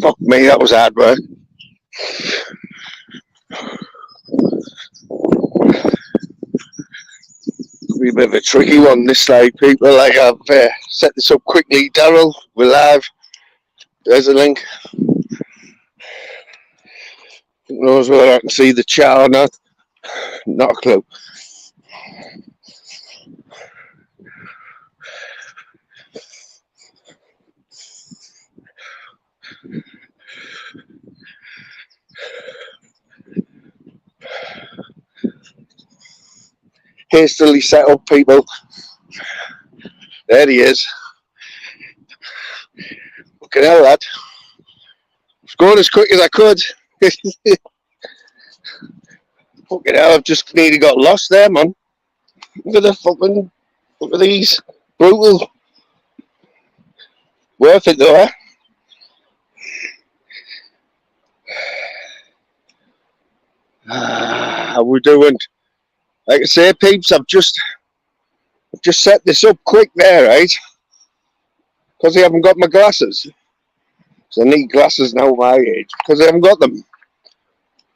Fuck me, that was hard work. Could be a bit of a tricky one this slide, people. Like I've set this up quickly, Daryl. We're live. There's a link. Who knows whether I can see the chat or not? Not a clue. Hastily set up, people. There he is. Fucking hell, lad. I was going as quick as I could. Fucking hell, I've just nearly got lost there, man. Look at these. Brutal. Worth it though, eh? How we doing? Like I say, peeps, I've just set this up quick there, right? Because I haven't got my glasses. So I need glasses now at my age. Because I haven't got them.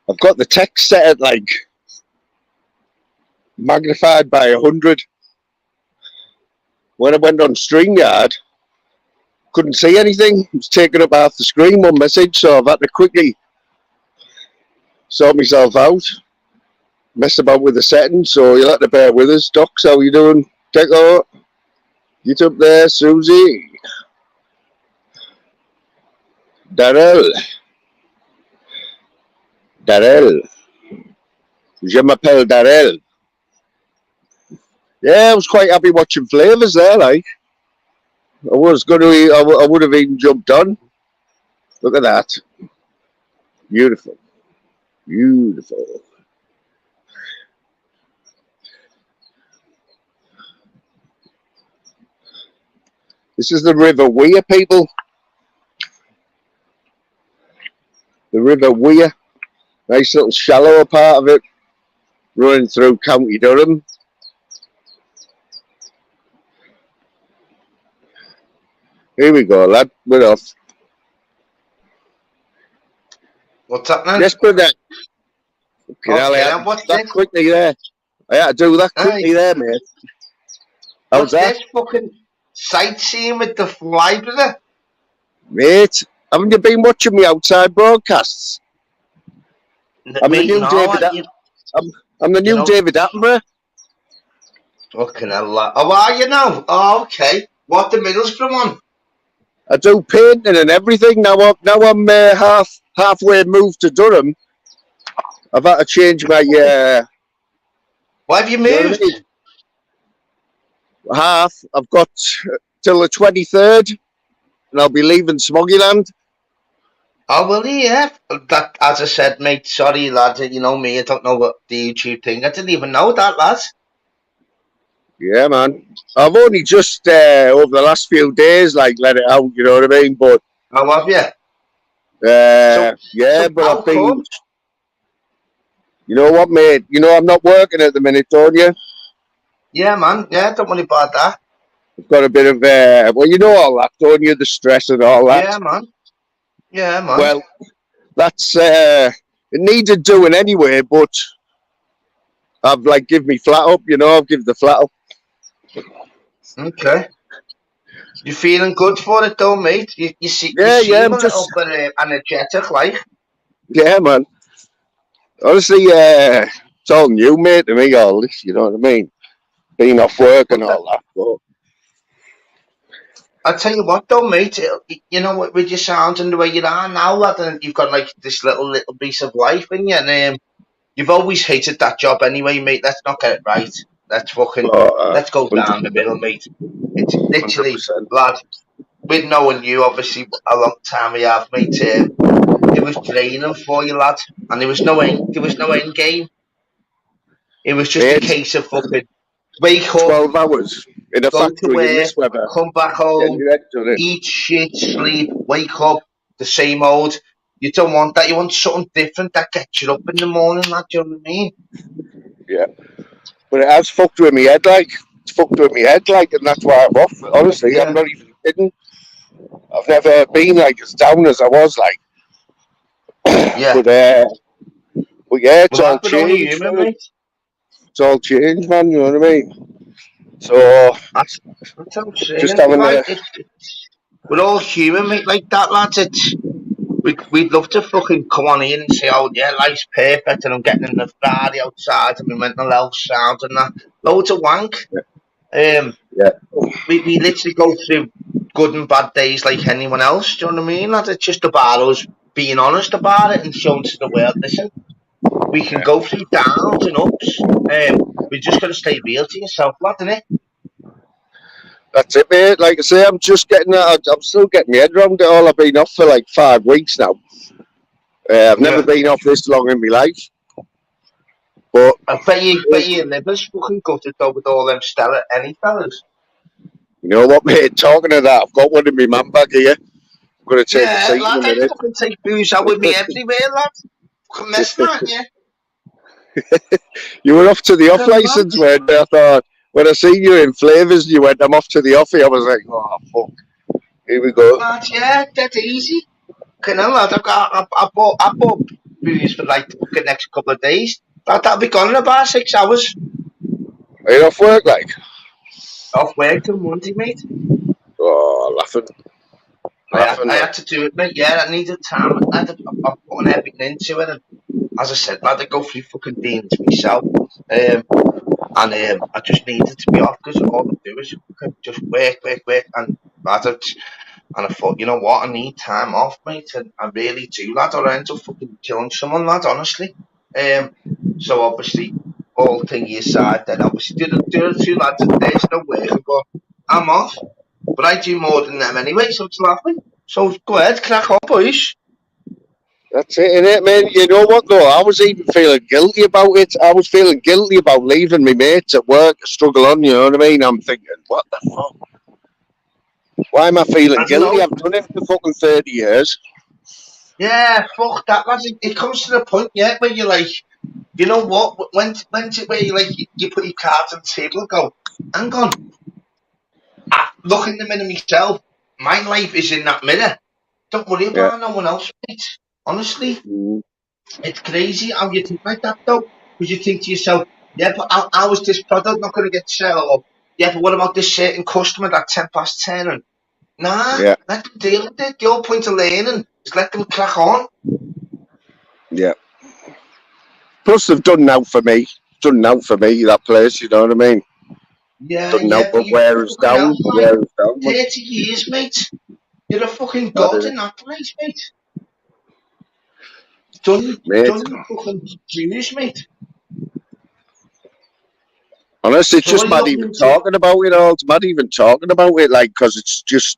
I've got the text set at like magnified by 100. When I went on StreamYard, couldn't see anything. It was taking up half the screen, one message, so I've had to quickly sort myself out. Messed about with the settings, so you'll have to bear with us. Docs, how you doing? Deco, get up there, Susie. Darrell. Je m'appelle Darrell. Yeah, I was quite happy watching Flavours there, like. I was going to, I would have even jumped on. Look at that. Beautiful. Beautiful. This is the River Wear, people. The River Wear. Nice little shallower part of it. Running through County Durham. Here we go, lad. We're off. What's happening? Yes, brother. What's that quickly there? I had to do that quickly there, mate. How's that? This fucking sightseeing with the fly, brother? Mate, haven't you been watching me outside broadcasts? I'm the new David Attenborough. Fucking hell. How are you now? Oh, okay. What the Middlesbrough one? I do painting and everything. Now I'm halfway moved to Durham. I've had to change my. Why have you moved? You know, half. I've got till the 23rd, and I'll be leaving Smoggyland. Oh, well, yeah. That, as I said, mate, sorry, lads, you know me, I don't know what the YouTube thing. I didn't even know that, lads. Yeah, man. I've only just, over the last few days, like, let it out, you know what I mean? But... How have you? Yeah, but I've been... You know what, mate? You know I'm not working at the minute, don't you? Yeah, man. Yeah, don't worry about that. I've got a bit of, well, you know all that, don't you? The stress and all that. Yeah, man. Yeah, man. Well, that's, it needed doing anyway, but I've, like, give me flat up, you know? I've give the flat up. Okay. You feeling good for it, though, mate? You seem I'm a little bit energetic, like. Yeah, man. Honestly, it's all new, mate, to me, all this, you know what I mean? Being off work and all that. But... I'll tell you what, though, mate, you know, with your sound and the way you are now, lad, and you've got, like, this little piece of life in you, and you've always hated that job anyway, mate. Let's not get it right. Let's fucking, let's go 100%. Down the middle, mate. It's literally, 100%. Lad, with knowing you, obviously, a long time we have, mate, it was draining for you, lad, and there was no end game. It was just a case of fucking wake up, 12 hours in a factory work, in this weather, come back home, eat shit, sleep, wake up, the same old. You don't want that. You want something different that gets you up in the morning, lad. Do you know what I mean? Yeah. But it has fucked with me head, like. It's fucked with me head, like, and that's why I'm off. Honestly, Yeah. I'm not even kidding. I've never been, like, as down as I was, like. Yeah. But yeah, it's Well, all that's only changed. human, mate. It's all changed, man, you know what I mean? So, That's what I'm just saying. having Like, a... we're all human, mate, like that, lads. We'd love to fucking come on here and say, oh, yeah, life's perfect and I'm getting in the Ferrari outside and my mental health sound and that. Loads of wank. Yeah. We literally go through good and bad days like anyone else. Do you know what I mean? Lads? It's just about us being honest about it and showing to the world, listen, we can go through downs and ups. We just got to stay real to yourself, lad, innit? That's it, mate. Like I say, I'm just getting I'm still getting my head around it all. I've been off for like 5 weeks now. I've never been off this long in my life. But I bet your liver's fucking gutted though with all them Stella any fellas. you know what, mate? Talking of that, I've got one in my man bag here. I'm going to take a seat in Lad, a I minute. fucking take booze out with me everywhere, lad. Fucking messing, aren't you? You were off to the off Come on. license when I thought, when I seen you in Flavours and you went, I'm off to the offie, I was like, oh, fuck. Here we go. Lad, yeah, that's easy. Okay, now, lad, I bought booze for like the fucking next couple of days. That'll be gone in about 6 hours. Are you off work, like? Off work till Monday, mate. Oh, laughing. I had to do it, mate. Yeah, I needed time. I'm putting everything into it. And as I said, lad, I go through fucking demons myself. And I just needed to be off because all I do is just work. And I thought, you know what, I need time off, mate. And I really do, lad, or I end up fucking killing someone, lad, honestly. So obviously, all thing aside, then obviously the other two lads are there, still working, but I'm off. But I do more than them anyway, so it's laughing. So go ahead, crack on, boys. That's it, innit, man? You know what, though? I was even feeling guilty about it. I was feeling guilty about leaving my mates at work to struggle on, you know what I mean? I'm thinking, what the fuck? Why am I feeling guilty? I've done it for fucking 30 years. Yeah, fuck that, lads. It comes to the point, yeah, where you're like, you know what? When's it where you like you put your cards on the table and go, hang on. I look in the mirror myself. My life is in that mirror. Don't worry about no one else, mate. Honestly, it's crazy how you think like that, though. Because you think to yourself, yeah, but how is this product not going to get sold? Or, yeah, but what about this certain customer that's 10 past 10? And, let them deal with it. The whole point of learning is let them crack on. Yeah. Plus, they've done now for me. That place, you know what I mean? Yeah, done now, but where is down? 30 years, mate. You're a fucking god in that place, mate. Done fucking Jews, mate. Honestly, it's just mad even talking about it all. It's mad even talking about it, like, because it's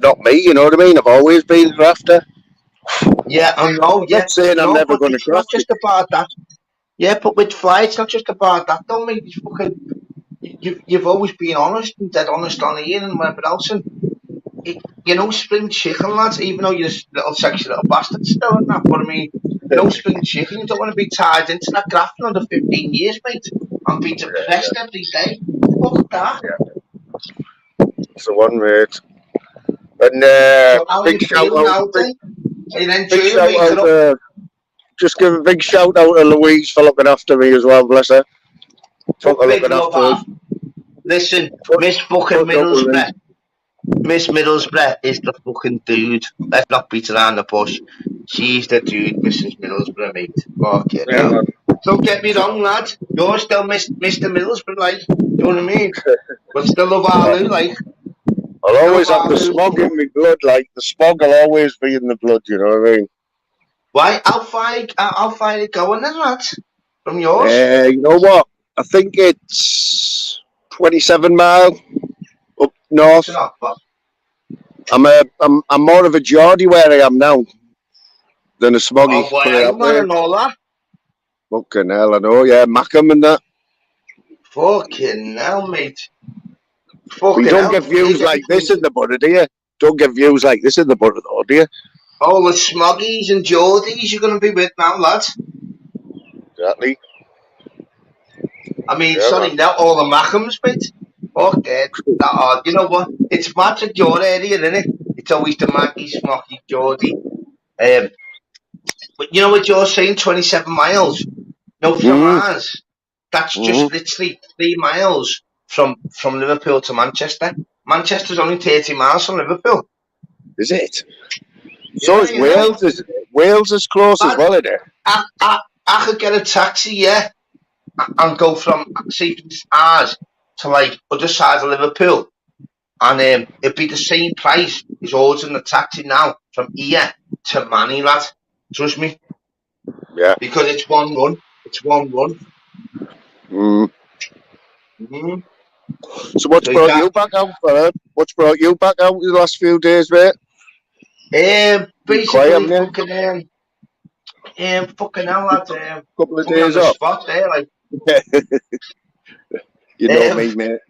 not me, you know what I mean? I've always been a grafter. Yeah, I know. I'm not saying I'm never going to graft. It's not just about that. Yeah, but with Fly, it's not just about that, though, mate. It's fucking, you've always been honest and dead honest on here and whatever else. And, you know, spring chicken, lads, even though you're a little sexy little bastard still and that, but I mean, you know, spring chicken, you don't want to be tied into that grafting under 15 years, mate. And be depressed every day. Fuck that. Yeah. It's the one, mate. And so big shout out. Big shout out. Just give a big shout out to Louise for looking after me as well, bless her. Looking after us. Listen, Miss fucking Middlesbrough. Miss Middlesbrough is the fucking dude. Let's not beat around the bush. She's the dude, Mrs. Middlesbrough, mate. Fuck it. Yeah, don't get me wrong, lad. You're still Mr. Middlesbrough, like. You know what I mean? But still love Arlo, like. I'll always have the smog in my blood, like. The smog will always be in the blood, you know what I mean? Why? How far it going then, lad? From yours? You know what? I think it's 27 mile up north. I'm more of a Geordie where I am now than a Smoggy. Oh, boy, I know that. Fucking hell, I know, yeah, Mackham and that. Fucking hell, mate. You don't get views like this in the butter, do you? Don't get views like this in the butter, though, do you? All the Smoggies and Geordies you're going to be with now, lads. Exactly. I mean, Yeah, sorry, man. not all the Mackhams, mate. Okay, you know what? It's much of your area, isn't it? It's always the Maggie, Smocky, Geordie. But you know what you're saying? 27 miles. No, from Mm, ours, that's mm. just literally 3 miles from Liverpool to Manchester. Manchester's only 30 miles from Liverpool. Is it? So Yeah, is yeah. Wales. Wales is close as Lad, well, isn't it? I could get a taxi, yeah, and go from say from ours to like other side of Liverpool, and it'd be the same price as ordering a taxi now from here to Manny, lad. Trust me, Yeah. because it's one run. It's one run. Mm. Mm-hmm. So what's So brought you back out, fella? What's brought you back out the last few days, mate? You quiet, basically, haven't you? fucking hell, lad, Couple of put me on days the off. spot there, like, You know um, me, mate.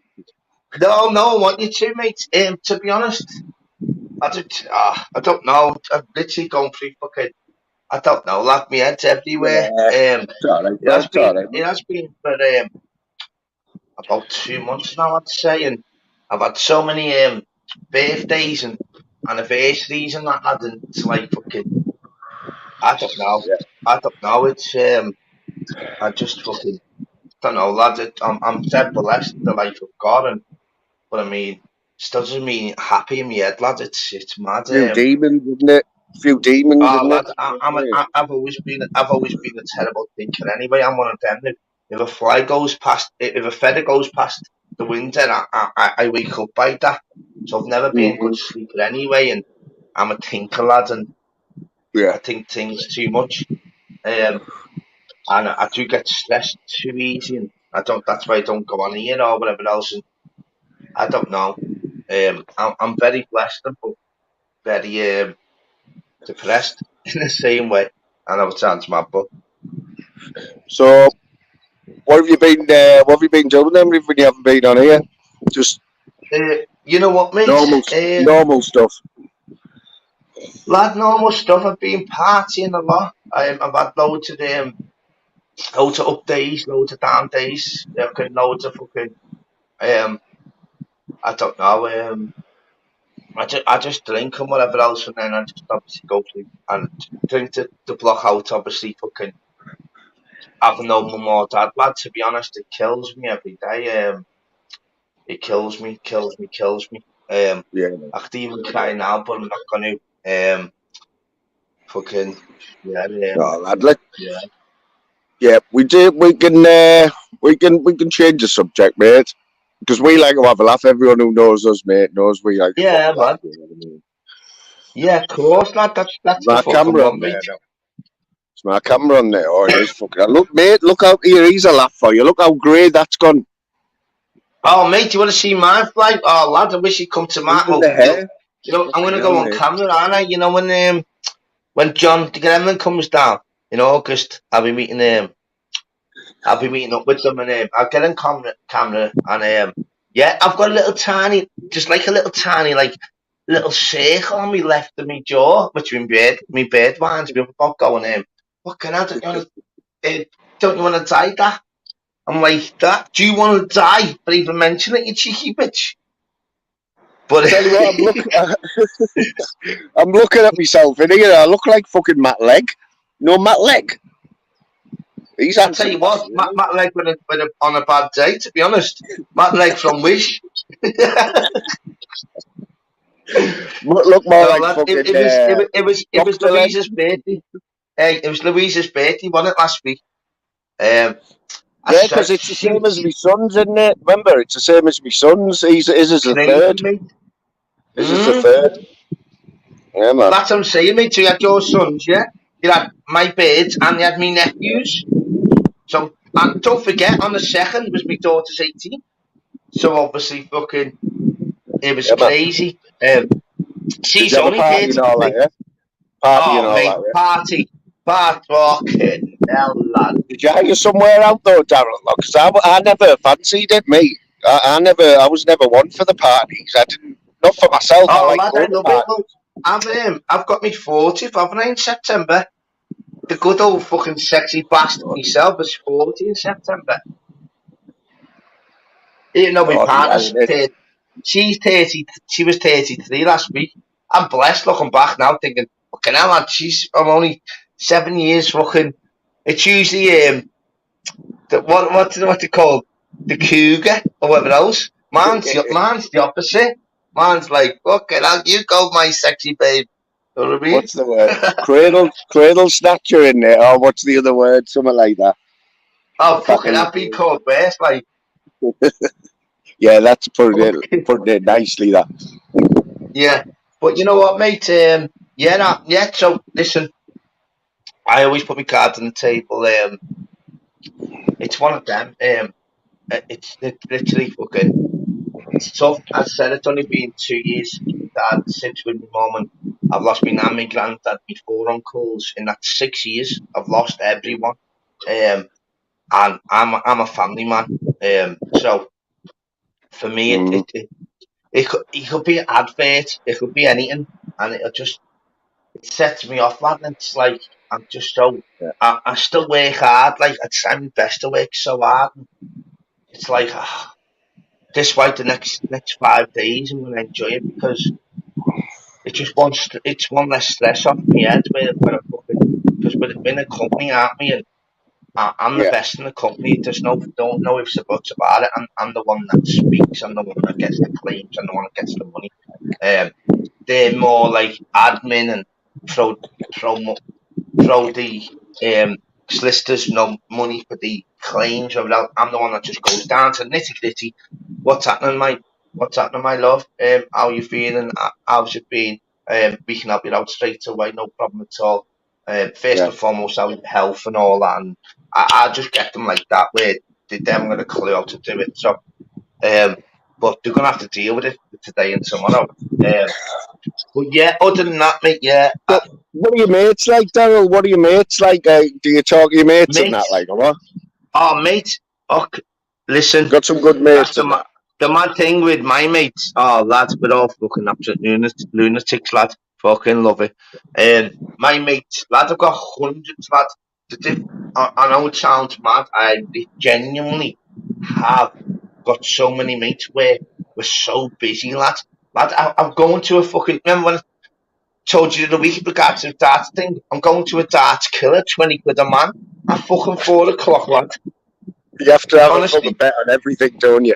no, I want you to, mate. To be honest, I don't know. I'm literally going through fucking. I don't know, lad. My head's everywhere. Yeah. It's alright, It bro. has It's alright, it man. has been for about 2 months now, I'd say, and I've had so many birthdays and anniversaries and that, lad, and it's like fucking. I don't know. Yeah. I don't know. It's I just fucking don't know, lad. I'm dead blessed the life of God, and but I mean, still doesn't mean happy in my head, lad. It's mad. Few demons, isn't it? Few demons, Oh, isn't it? lad, I've always been a terrible thinker. Anyway, I'm one of them that if a fly goes past, if a feather goes past the window, I wake up by that. So I've never been a good Mm-hmm. sleeper anyway, and I'm a thinker, lad, and Yeah. I think things too much. And I do get stressed too easy, and I don't. That's why I don't go on here or whatever else. And I don't know. I'm very blessed, but very depressed in the same way. I know it sounds mad, but So what have you been? What have you been doing then when you haven't been on here? Just you know what, mate? normal stuff. Lad, normal stuff. I've been partying a lot. I've had loads of up days, loads of down days. Fucking loads of fucking I don't know. I just drink and whatever else, and then I just obviously go to and drink to block out. Obviously, fucking having no mum or dad, lad. To be honest, it kills me every day. It kills me, kills me. Yeah. I could even cry now, but I'm not gonna. Fucking yeah, No, lad. Let yeah. Yeah, we do. We can change the subject, mate. Because we like to have a laugh. Everyone who knows us, mate, knows we like to Yeah, fucking laugh. man. Yeah, of course, lad. That's the My fucking camera one, on mate. there now. It's my camera on there. Oh, it is fucking. Look, mate. Look out here. He's a laugh for you. Look how grey that's gone. Oh, mate, you want to see my flight? Oh, lad, I wish you'd come to my. Even the hair. I'm Fucking gonna hell, go on mate. camera, aren't I? You know when John Gremlin comes down in August, I'll be meeting up with them, and I'll get in camera, and yeah, I've got a little tiny, just like a little tiny, like little circle on my left of my jaw, which my bird winds me up about going, what can I do? Don't you want to die, that? I'm like, that? Do you want to die for even mentioning it, you cheeky bitch? But Tell you what, I'm looking at myself in here. I look like fucking Matt Legg. No, Matt Legg. He's I'll tell you handsome, what, bastard, Matt Legg on a bad day, to be honest. Matt Legg from Wish. Look more No, like lad, fucking it was Dr. Legg. Louisa's birthday. Hey, it was Louisa's birthday, wasn't it, last week? I Yeah, because it's the same as my son's, isn't it? Remember, it's the same as my son's. His is the third. His is the third. Yeah, man. That's what I'm saying, mate. So you had your sons, yeah? You had my birds and you had me nephews. So, and don't forget, on the 2nd was my daughter's 18th. So obviously, fucking, it was crazy. Did She's you have a only party and all that, 33. yeah? Party and Oh, all mate, that, yeah? party, fucking hell, lad. Did you hire somewhere out though, Darren? Because I never fancied it, mate. I was never one for the parties. I didn't, not for myself. I Oh, like lad, I going to love it. parties. Look, I've got me 40th, haven't I, in September? The good old fucking sexy bastard myself is 40 in September. Even though my Oh, yeah, partner's she's 30, she was 33 last week. I'm blessed looking back now, thinking, fucking hell, man, I'm only 7 years fucking. It's usually what's it called, the cougar or whatever else. Mine's the opposite. Mine's like, fucking hell, you go, my sexy babe. You know what I mean? What's the word? Cradle snatcher in there. Or what's the other word? Something like that. Oh, Back fucking in the that be day. called best, like. Yeah, that's putting Okay. it nicely. That. Yeah, but you know what, mate? Yeah. So listen, I always put my cards on the table. It's one of them. It's literally fucking. It's tough. As I said, it's only been 2 years since my dad, since with my mum, and I've lost my nan, my granddad, my four uncles. In that 6 years, I've lost everyone. And I'm a family man. So for me, Mm. it could be an advert, it could be anything, and it sets me off, man. It's like I'm just so Yeah. I still work hard. Like I try my best to work so hard. And it's like this way the next 5 days I'm gonna enjoy it because it's one less stress off my head when I'm fucking because we're in a company, aren't we? And I'm the Yeah. best in the company. There's don't know ifs or buts about it. I'm the one that speaks. I'm the one that gets the claims. I'm the one that gets the money. They're more like admin and throw the solicitors no money for the claims. I'm the one that just goes down to nitty gritty. What's happening, mate? What's happening, my love? How you feeling? How's it been? We can help you out straight away, no problem at all. First and foremost, how your health and all that, and I just get them like that where they haven't got a clue how to do it. So, but they're gonna have to deal with it today and tomorrow. But yeah, other than that, mate, yeah, So, what are your mates like, Daryl? What are your mates like? Do you talk to your mates and mate. that, like, or what? Oh, mate. Okay. Listen, Got some good that's mates and that. the mad thing with my mates. Oh, lads, we're all fucking absolute lunatics, lad. Fucking love it. My mates, lads, I've got hundreds, lads. I know it sounds mad. I genuinely have got so many mates where we're so busy, lads. Lad, I'm going to a fucking. Remember when I told you the week regards to darts thing? I'm going to a darts killer, 20 quid a man. At fucking 4 o'clock, lad. You have to have a Honestly, fucking bet on everything, don't you?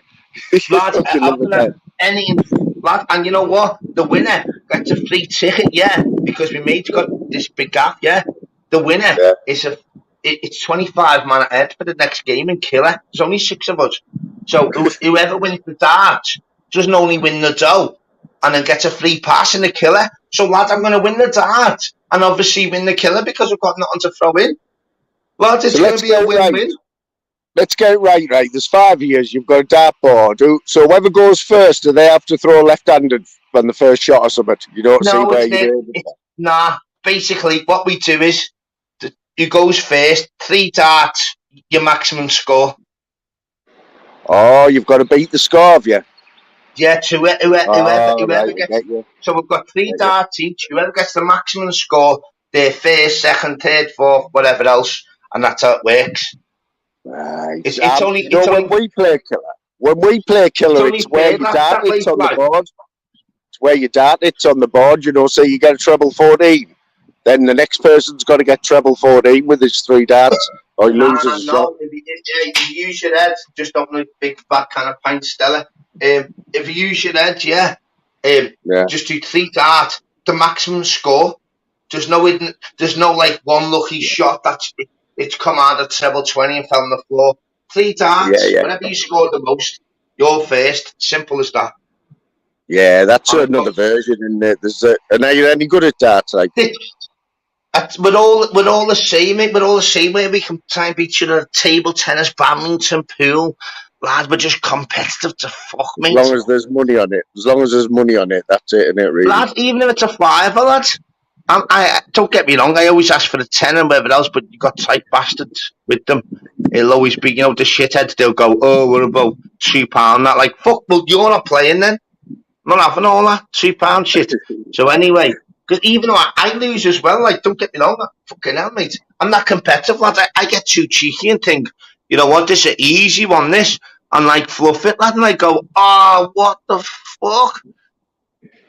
You lad, fucking I'm love a gonna bet. anything, lad. And you know what? The winner gets a free ticket, yeah, because my mate's got this big gap, yeah. The winner Yeah. is it's 25 man ahead for the next game in Killer. There's only 6 of us, so whoever wins the darts doesn't only win the dough and then gets a free pass in the Killer. So, lad, I'm gonna win the dart and obviously win the Killer because we've got nothing to throw in. Lad, it's So gonna be a win-win. Let's get it right. There's 5 years. You've got a dartboard. So whoever goes first, do they have to throw left-handed on the first shot or something? You don't see No, where you're doing. nah. Basically, what we do is who goes first, 3 darts, your maximum score. Oh, you've got to beat the score, have you? Yeah, to Oh, whoever right, I gets. get you. So we've got 3 Get you. darts each. Whoever gets the maximum score, they're first, second, third, fourth, whatever else, and that's how it works. Right. It's only when we play killer, it's where fair you dart that way, it's on the like. board. It's where you dart it's on the board. So you get a treble 14. Then the next person's got to get treble 14 with his 3 darts, or he loses a shot. If you use your head, just open a big fat kind of pint Stella. If you use your head, yeah. Just do 3 darts, the maximum score. There's no like one lucky shot that's it's come out at treble 20 and fell on the floor. 3 darts, whenever you score the most, you're first. Simple as that. Yeah, that's another version, and are you any good at darts? Like, we're all the same, mate. We're all the same way. We can try and beat you at table tennis, badminton, pool. Lad, we're just competitive to fuck, mate. As long as there's money on it. That's it, innit, really? Lad, even if it's a fiver, lad. I don't get me wrong, I always ask for the 10 and whatever else, but you got tight bastards with them. It'll always be, the shitheads, they'll go, oh, we're about £2. That, like, fuck, well, you're not playing then. I'm not having all that £2 shit. So anyway, because even though I lose as well, like, don't get me wrong, fucking hell, mate. I'm not competitive, lad. I get too cheeky and think, you know what, this is an easy one, this. and like fluff it, lad, and I go, oh, what the fuck?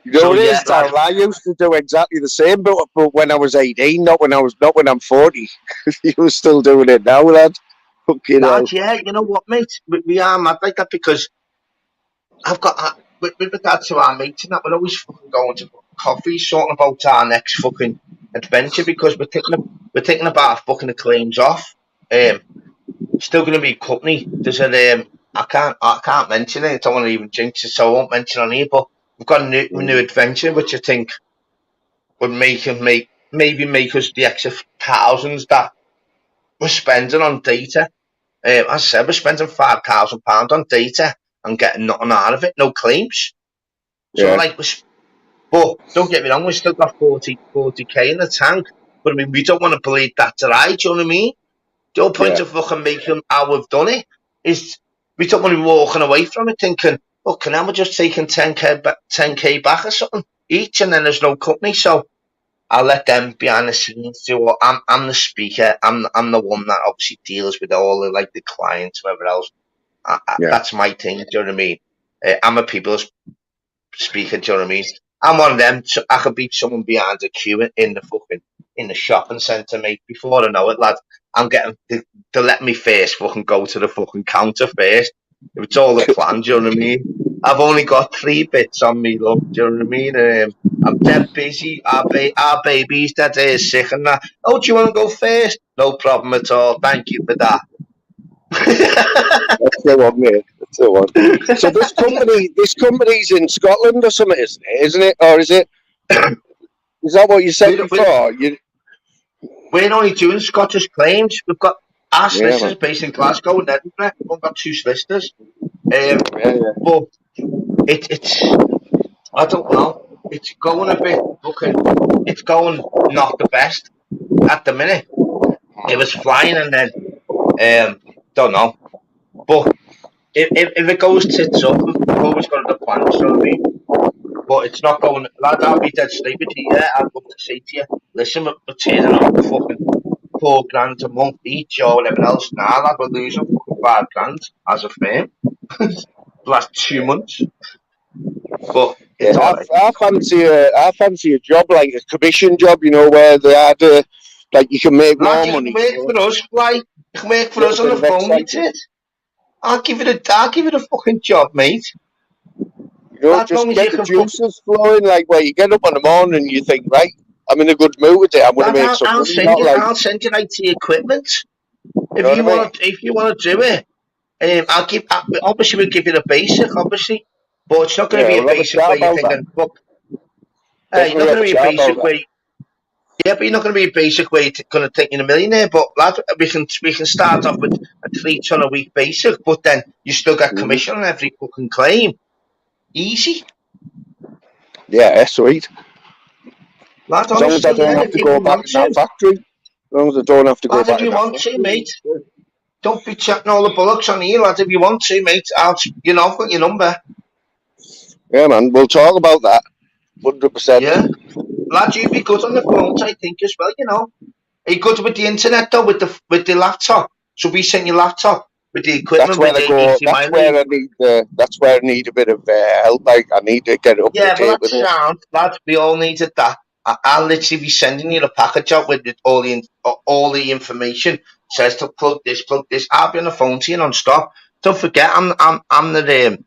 You know So what it yeah, is, Darryl? I used to do exactly the same, but when I was 18, not when I'm 40. You're still doing it now, lad. Fucking hell. lad, yeah, you know what, mate? We are mad like that because I've got with regard to our mates and that, we're always fucking going to coffee, sorting about our next fucking adventure because we're thinking about booking the claims off. Still going to be company. There's a I can't mention it. I don't want to even jinx it, so I won't mention it on here. But we've got a new adventure, which I think would maybe make us the extra thousands that we're spending on data. As I said, we're spending £5,000 on data and getting nothing out of it, no claims. So Yeah, like, but don't get me wrong, we've still got 40k in the tank. But I mean, we don't want to bleed that dry. Do you know what I mean? The whole point yeah, of fucking making how we've done it is we don't want to be walking away from it thinking, look, now we're just taking 10k back or something each, and then there's no company. So I'll let them behind the scenes do what I'm the speaker. I'm the one that obviously deals with all the like the clients, whoever else. yeah. That's my thing. Do you know what I mean? I'm a people's speaker. Do you know what I mean? I'm one of them. So I could beat someone behind the queue in the shopping centre, mate. Before I know it, lad, I'm getting to let me first fucking go to the fucking counter first. If it's all the plan, do you know what I mean? I've only got 3 bits on me, love. Do you know what I mean? I'm dead busy. Our baby's dead sick and that. Oh, do you want to go first? No problem at all. Thank you for that. That's the one, mate. That's the one. So this company's in Scotland or something, isn't it? Or is it? Is that what you said before? We're only doing Scottish claims. We've got our Yeah, solicitors man. based in Glasgow and Edinburgh. We've got 2 solicitors. Yeah, yeah. But it's I don't know. It's going a bit fucking. It's going not the best at the minute. It was flying and then don't know. But if it goes tits up, we've always got the plan. You know what I mean? But it's not going. Lad, I'll be dead straight with you. Yeah, I'd love to say to you, listen, we're turning up fucking £4 a month each or whatever else. Nah, lad, we're losing fucking £5 as a firm. The last 2 months. But it's Yeah, alright. I fancy a job like a commission job, where they had like you can make Lad, more you can money, work for us, like you can work a for little us on bit the of phone, mate. excitement. I'll give it a fucking job, mate. As Just long as get you the can fuck. juices flowing, like where you get up in the morning and you think, right, I'm in a good mood today, I'm going to Lad, make some I'll money, send not you. like, I'll send you like the equipment you know what I mean? if you want to do it. I'll give. Obviously, we'll give you the basic, obviously, but it's not going to Yeah, be a we'll have a basic chat where you're about that. thinking, fuck. It's Definitely not have going a to be a chat about basic that. where. Yeah, but you're not going to be a basic where you're going to take you a millionaire. But lad, we can start off with a £3 a week basic, but then you still get Mhm. commission on every fucking claim. Easy. Yeah, sweet. Lad, As long as I honestly, don't yeah, have to if go you back want in that to. factory. As long as I don't have to go Lad, if back in you that want to, factory. mate. Don't be chatting all the bullocks on here, lad. If you want to, mate, I've got your number. Yeah, man, we'll talk about that. 100%. Yeah. Lad, you'd be good on the phones, I think, as well. Are you good with the internet, though, with the laptop? So we send your laptop with the That's equipment where with I the go. HDMI. That's where I need a bit of help. Like I need to get up to Yeah, well, date that's with it. sound, lad. We all needed that. I'll literally be sending you a package out with all the information. Says to plug this, plug this. I'll be on the phone to you non-stop. Don't forget, I'm the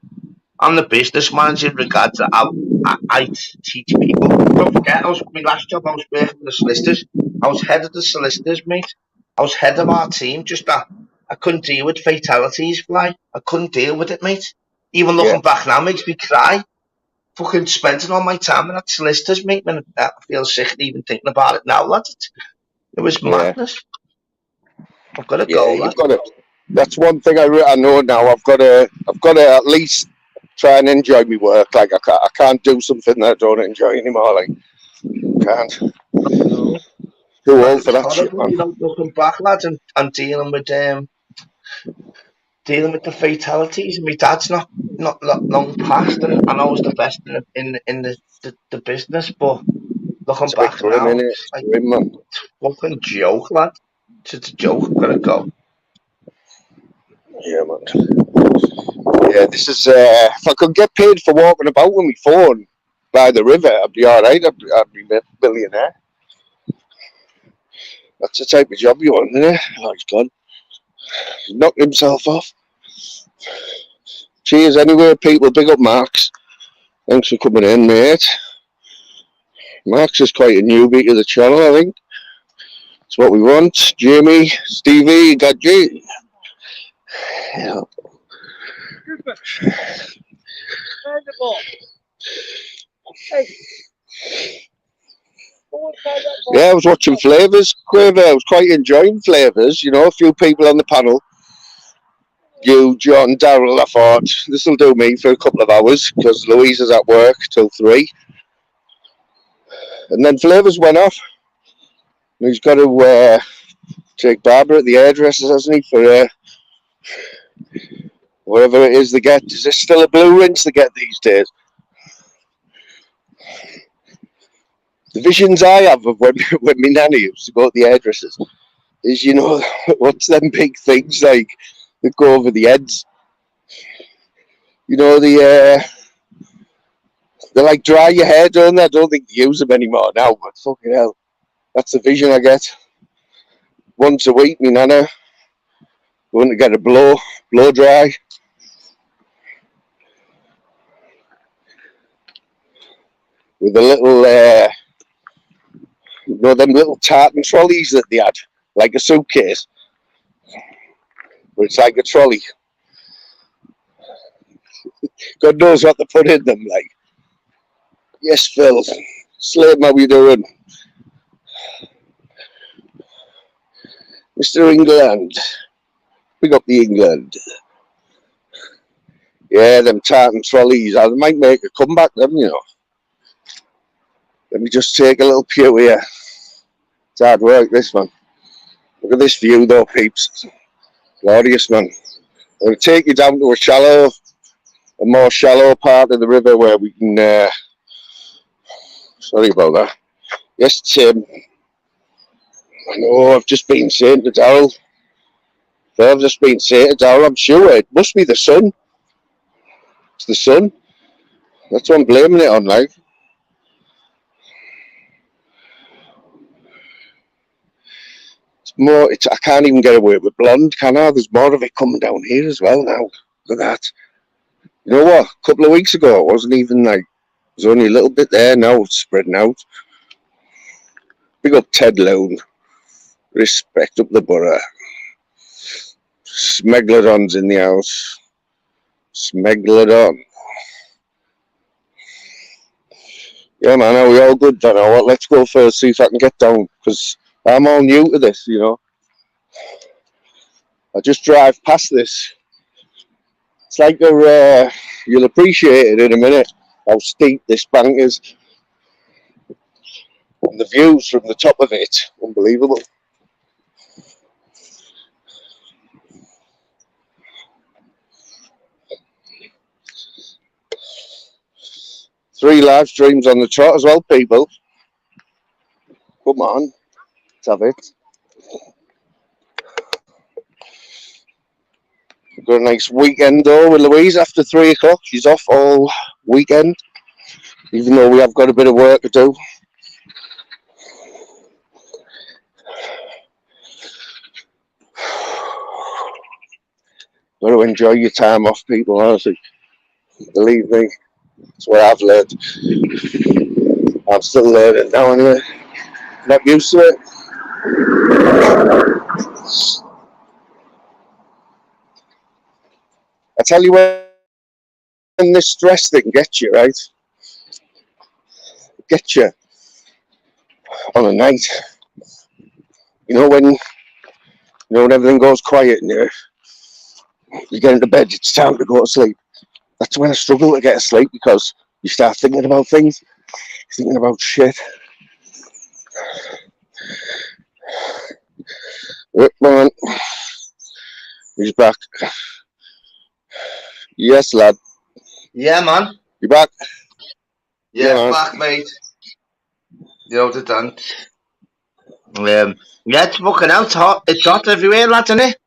business manager in regards to how I teach people. Don't forget, my last job, I was working with the solicitors. I was head of the solicitors, mate. I was head of our team. Just that I couldn't deal with fatalities, like I couldn't deal with it, mate. Even Yeah, looking back now makes me cry. Fucking spending all my time with that solicitors, mate. Man, I feel sick even thinking about it now, lad. It was yeah, madness. I've got to yeah. go, You've lad. got to. That's one thing I know now. I've got to at least try and enjoy my work. Like I can't do something that I don't enjoy anymore. Like can't. No. Too Lad, old it for was that shit, horrible, man. looking back, lads, and dealing with the fatalities. And my dad's not long past, and I was the best in the business. But looking It's a bit back grim, now, innit? it's It's like grim, man. fucking joke, lad. It's a joke. I've got to go. Yeah, man. Yeah, this is. If I could get paid for walking about with my phone by the river, I'd be all right. I'd be a billionaire. That's the type of job you want, isn't it? Oh, he's gone. He's knocked himself off. Cheers anyway, people. Big up Marks. Thanks for coming in, mate. Marks is quite a newbie to the channel, I think. That's what we want. Jamie, Stevie, got G. Yeah. Yeah, I was watching Flavours, Quaver. I was quite enjoying Flavours. You know, a few people on the panel. You, John, Darryl. I thought this will do me for a couple of hours because Louise is at work till 3. And then Flavours went off. And he's got to take Barbara at the hairdressers, hasn't he? For whatever it is they get. Is there still a blue rinse they get these days? The visions I have of when my nanny used to go to the hairdressers is, you know, what's them big things like that go over the heads? You know, they like dry your hair, don't they? I don't think they use them anymore now, but fucking hell. That's the vision I get. Once a week, my nana going to get a blow dry. With a little, you know, them little tartan trolleys that they had, like a suitcase. But it's like a trolley. God knows what they put in them, like. Yes, Phil. Slade, how you doing? Mr. England. Pick up the England. Yeah, them tartan trolleys. I might make a comeback, them, you know. Let me just take a little pew here. It's hard work, this, man. Look at this view, though, peeps. Glorious, man. I'm going to take you down to a more shallow part of the river where we can... sorry about that. Yes, Tim. I know, I've just been saying to Darryl. I've just been saying to Darryl, I'm sure it must be the sun. It's the sun. That's what I'm blaming it on, like. I can't even get away with blonde, can I? There's more of it coming down here as well now. Look at that. You know what? A couple of weeks ago, it wasn't even like, there's only a little bit there. Now it's spreading out. Big up Ted Lone. Respect up the borough. Smegalodon's in the house. Smegalodon. Yeah, man, are we all good then? Or what? Let's go first, see if I can get down, because I'm all new to this, you know. I just drive past this. It's like you'll appreciate it in a minute, how steep this bank is. And the views from the top of it, unbelievable. Three live streams on the trot as well, people. Come on, let's have it. We've got a nice weekend though with Louise after 3 o'clock. She's off all weekend, even though we have got a bit of work to do. Got to enjoy your time off, people, honestly. Believe me, that's what I've learned. I'm still learning now anyway. Not used to it. I tell you, when this stress thing gets you, right? Get you on a night. You know when everything goes quiet and you get into bed, it's time to go to sleep. That's when I struggle to get to sleep, because you start thinking about things, thinking about shit. Rick, man, he's back. Yes, lad. Yeah, man. You back? Yeah, back, mate. You know the done. Yeah, it's fucking out. It's hot everywhere, lads, isn't it?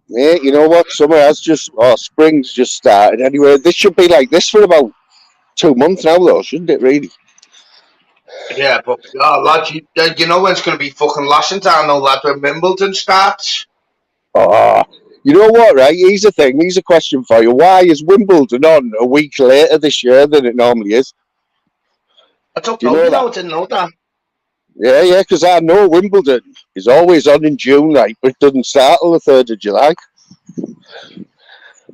Mate, you know what? Summer has just, spring's just started. Anyway, this should be like this for about 2 months now, though, shouldn't it? Really? Yeah, but lad, you know when it's going to be fucking lashing down, though, lad, when Wimbledon starts. Oh, you know what? Right? Here's the thing. Here's a question for you. Why is Wimbledon on a week later this year than it normally is? I don't Do you know, know that? I didn't know that. Yeah, because I know Wimbledon is always on in June, like, but it doesn't start till the 3rd of July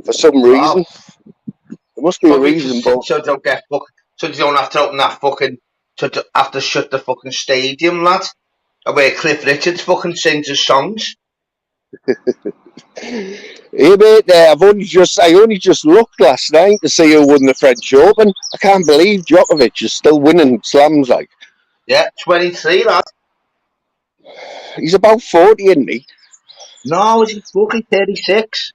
for some Wow. reason. There must be a Probably reason, but so they don't get so they don't have to open that fucking, so they have to shut the fucking stadium, lad. Where Cliff Richards fucking sings his songs. hey mate, I only just looked last night to see who won the French Open. I can't believe Djokovic is still winning slams. Like, Yeah, 23, lad. he's about 40, isn't he? No, is he fucking 36?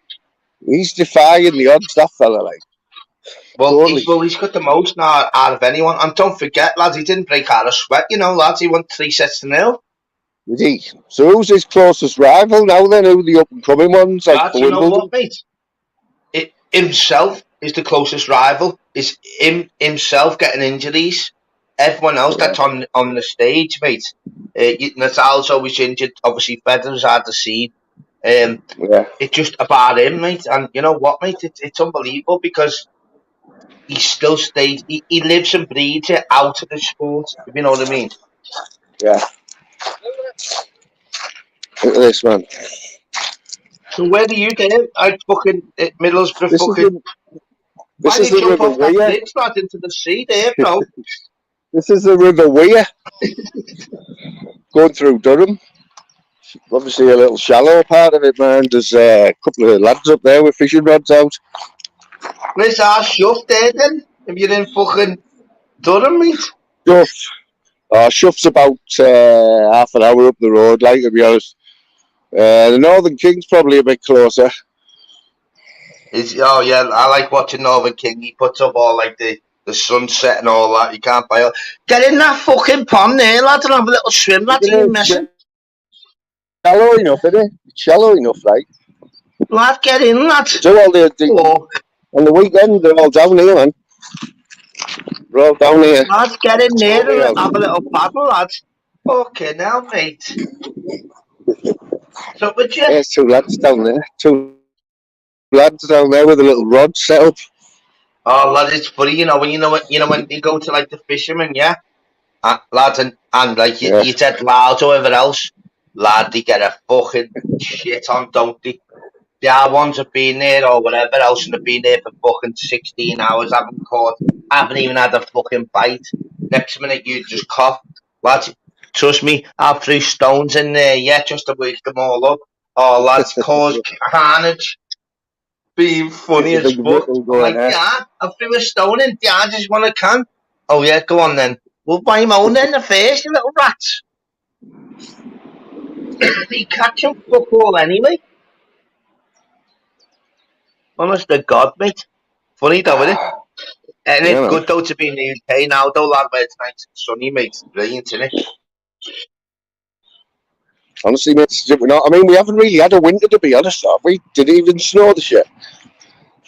He's defying the odds, that fella. Like, Well, totally. he's got the most now out of anyone. And don't forget, lads, he didn't break out of sweat, lads. He won 3-0. Is he? So who's his closest rival now? Then who are the up and coming ones like Lads, for you know Wimbledon? what, mate? Himself is the closest rival. Is himself getting injuries. Everyone else Yeah. that's on the stage, mate. Nadal's always injured. Obviously, Federer's had the scene. Yeah. It's just about him, mate. And you know what, mate? It's unbelievable because he still stays. He lives and breathes it out of the sport. If you know what I mean. Yeah. Look at this, man. So where do you get it? I fucking Middlesbrough This is fucking. the Why this did is you the jump River off that Weir. bridge, lad, into the sea there, bro? This is the River Weir going through Durham. Obviously, a little shallow part of it, man. There's a couple of lads up there with fishing rods out. Where's our shuff there then? If you're in fucking Durham, mate. Shuff. Shuff's about half an hour up the road, like, to be honest. The Northern King's probably a bit closer. Oh yeah, I like watching Northern King. He puts up all like the sunset and all that. You can't buy it. Get in that fucking pond there, lad, and have a little swim, lad. You're missing. Shallow enough, isn't it? It's shallow enough, right? Lad, get in, lad. So all on the weekend, they're all down here, man. They're all down here. Lad, get in there and have a little paddle, lad. Fucking hell, mate. So would you? There's two lads down there. Two lads down there with a little rod set up. Oh, lad, it's funny, when you go to like the fishermen, yeah, lads, and like you said, loud or whatever else, lad, they get a fucking shit on, don't they? The other ones have been there or whatever else, and they've been there for fucking 16 hours, haven't even had a fucking bite. Next minute, you just cough, lads. Trust me, I threw stones in there, yeah, just to wake them all up. Oh, lads, cause carnage. Being funny as fuck. I'm like, yeah, I threw a stone in. Yeah, I just want a can. Oh yeah, go on then. We'll buy him own then the first, you little rats. They catch him fuck all anyway. Honest to God, mate. Funny though, isn't it? And it's good though to be in the UK now, though, lad, where it's nice and sunny, mate. It's brilliant, isn't it? Honestly, mate, I mean, we haven't really had a winter, to be honest, have we? Did it even snow this year?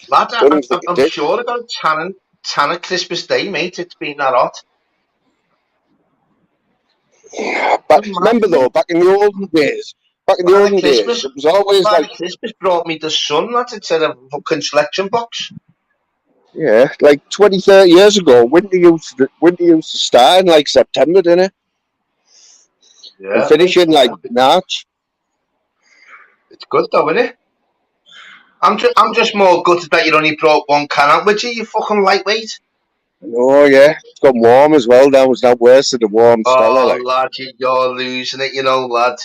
Lad, I'm sure about tanning Christmas Day, mate. It's been that hot. But remember though, back in the olden days, it was always like Christmas brought me the sun, lads, instead of a fucking selection box. Yeah, like 20, 30 years ago, winter used to start in like September, didn't it? Yeah. And finish in like March. It's good though, isn't it? I'm just more gutted that you only brought one can out with you, you fucking lightweight. Oh yeah, it's got warm as well now. It's not worse than the warm Stella. Like. Lad, you're losing it, lad.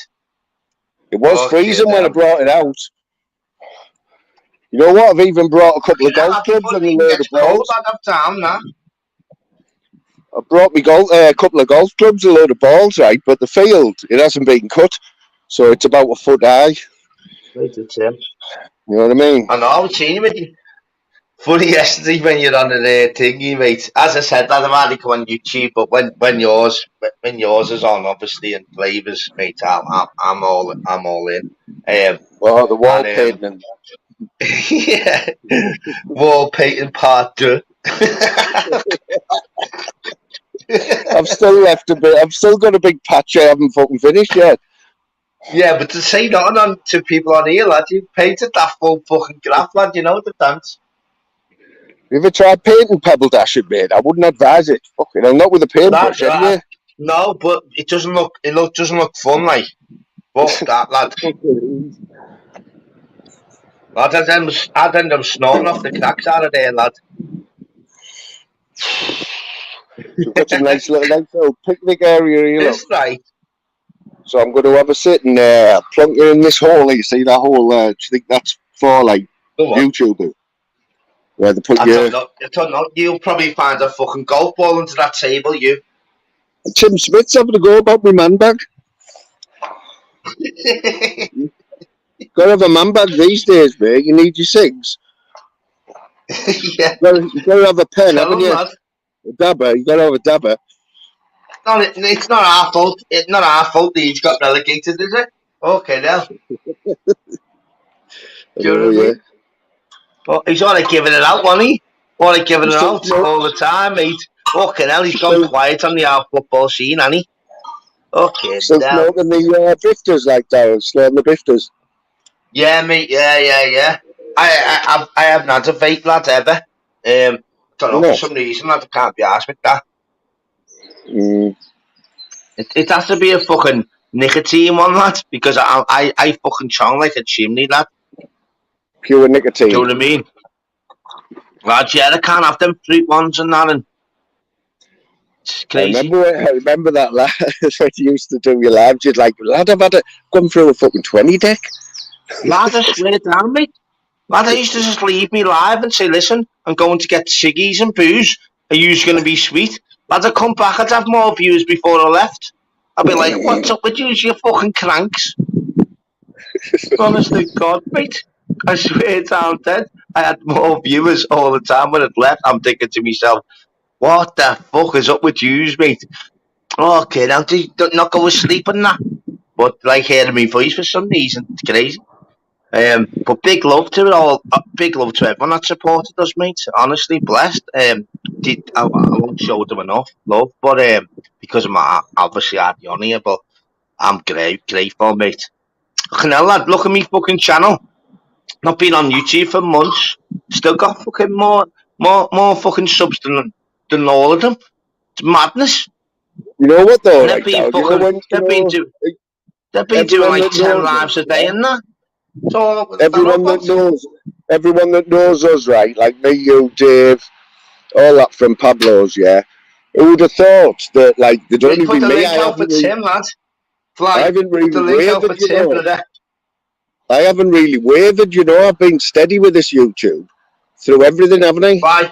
It was freezing when I brought it out. You know what? I've even brought a couple of golf clubs and a load of balls. I brought me a couple of golf clubs, a load of balls, right? But the field, it hasn't been cut, so it's about a foot high. Right, it's him. You know what I mean? I know, I've seen him with you. Funny yesterday when you're on the thingy, mate. As I said, I'd hardly come on YouTube, but when yours is on, obviously, and flavors, mate, I'm all in. Well, the wall And painting. yeah, wall painting part 2. I've still left a bit. I've still got a big patch I haven't fucking finished yet. Yeah, but to say nothing on to people on here, lad, you painted that full fucking graph, lad. You know the dance. You ever tried painting pebble dashing, mate? I wouldn't advise it. Fucking hell, not with a paintbrush, Lad, anyway. no, but it doesn't look. Doesn't look fun, like. Fuck that, lad. I'd end up snorting off the cracks out of there, lad. We've got some nice little picnic area here. This right. So I'm going to have a sit and plunk you in this hole. You see that hole? Do you think that's for like YouTube? Where they put I don't know. You'll probably find a fucking golf ball under that table, you. Tim Smith's having a go about my man bag. Got to have a man bag these days, mate. You need your cigs. Yeah. You got to have a pen, haven't you? Lad. A dabber. You got to have a dabber. No, it's not our fault. It's not our fault that he's got relegated, is it? Okay, now. Well, he's only giving it out, wasn't he? Only giving it out all the time, mate. Fucking hell, he's gone quiet on the our football scene, hasn't he? Okay, still smoking the bifters like that, snorting the bifters. Yeah, mate. Yeah. I haven't had a vape, lad, ever. Don't know, for some reason, lad, I can't be arsed with that. It has to be a fucking nicotine one, lad, because I fucking chong like a chimney, lad. Pure nicotine. Do you know what I mean? Lad, yeah, I can't have them fruit ones and that, and it's crazy. I remember that, lad, when you used to do your lives, you'd like, lad, I've had gone through a fucking 20 deck. Lad, I swear down, mate. Lad, I used to just leave me live and say, listen, I'm going to get ciggies and booze. Are you going to be sweet? Lad, I'd come back, I'd have more views before I left. I'd be like, what's up with you fucking cranks? Honestly, God, mate. I swear down dead. I had more viewers all the time when it left. I'm thinking to myself, what the fuck is up with you, mate? Okay, now do not go to sleep and that. But like hearing my voice for some reason, it's crazy. But big love to it all. Big love to everyone that supported us, mate. Honestly, blessed. I won't show them enough love, but because I'm obviously hardly on here, but I'm grateful, mate. Now, lad, look at me fucking channel. Not been on YouTube for months. Still got fucking more fucking subs than all of them. It's madness. You know what though? They've been doing like 10 lives a day and that. So everyone that knows us, right? Like me, you, Dave, all that from Pablo's, yeah. Who would have thought that like they'd only be me? I haven't really wavered, you know. I haven't really wavered, you know. I've been steady with this YouTube through everything, haven't I? Why?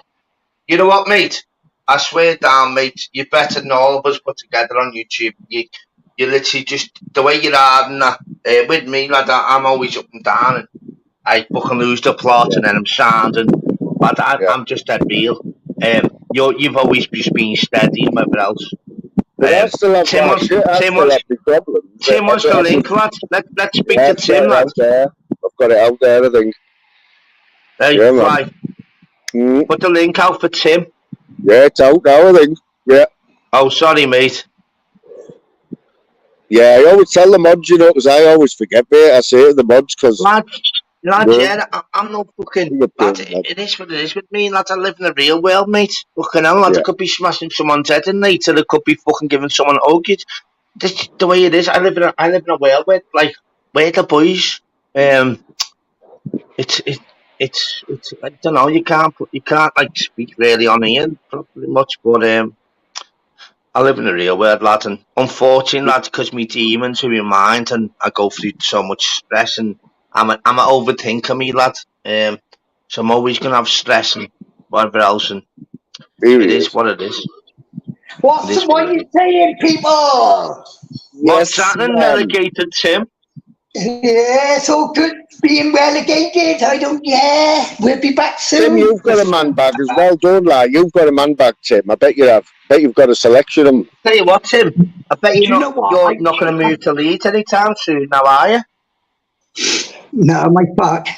You know what, mate? I swear down, mate. You're better than all of us put together on YouTube. You literally just the way you are and that. With me, lad, I'm always up and down, and I fucking lose the plot, and then I'm sounding. But I'm just that real. You've always just been steady, and whatever else. Tim wants the link, lad. Let's speak to Tim, lad. I've got it out there, I think. Hey, right. Put the link out for Tim. Yeah, it's out now, I think. Yeah. Oh, sorry, mate. Yeah, I always tell the mods, you know, because I always forget, mate. I say to the mods, because... Lad, yeah, I'm not fucking... Lad, it is what it is with me, lad. I live in the real world, mate. Fucking hell, lad, I could be smashing someone's head in later. I could be fucking giving someone a hug. This the way it is. I live in a world where, like, we're the boys. It's I don't know. You can't like speak really on here properly much, but I live in the real world, lad, and unfortunately, lad, because me demons in my mind, and I go through so much stress, and I'm an overthinker, me lad. So I'm always gonna have stress and whatever else, and it is what it is. What are you saying, people? What's happening, relegated Tim? Yeah, it's all good being relegated. We'll be back soon. Tim, you've got a man bag as well, don't lie. You've got a man bag, Tim. I bet you have. Bet you've got a selection of them. Tell you what, Tim. I bet Do you know what? you're not going to move to Leeds anytime soon, now are you? No, my fuck.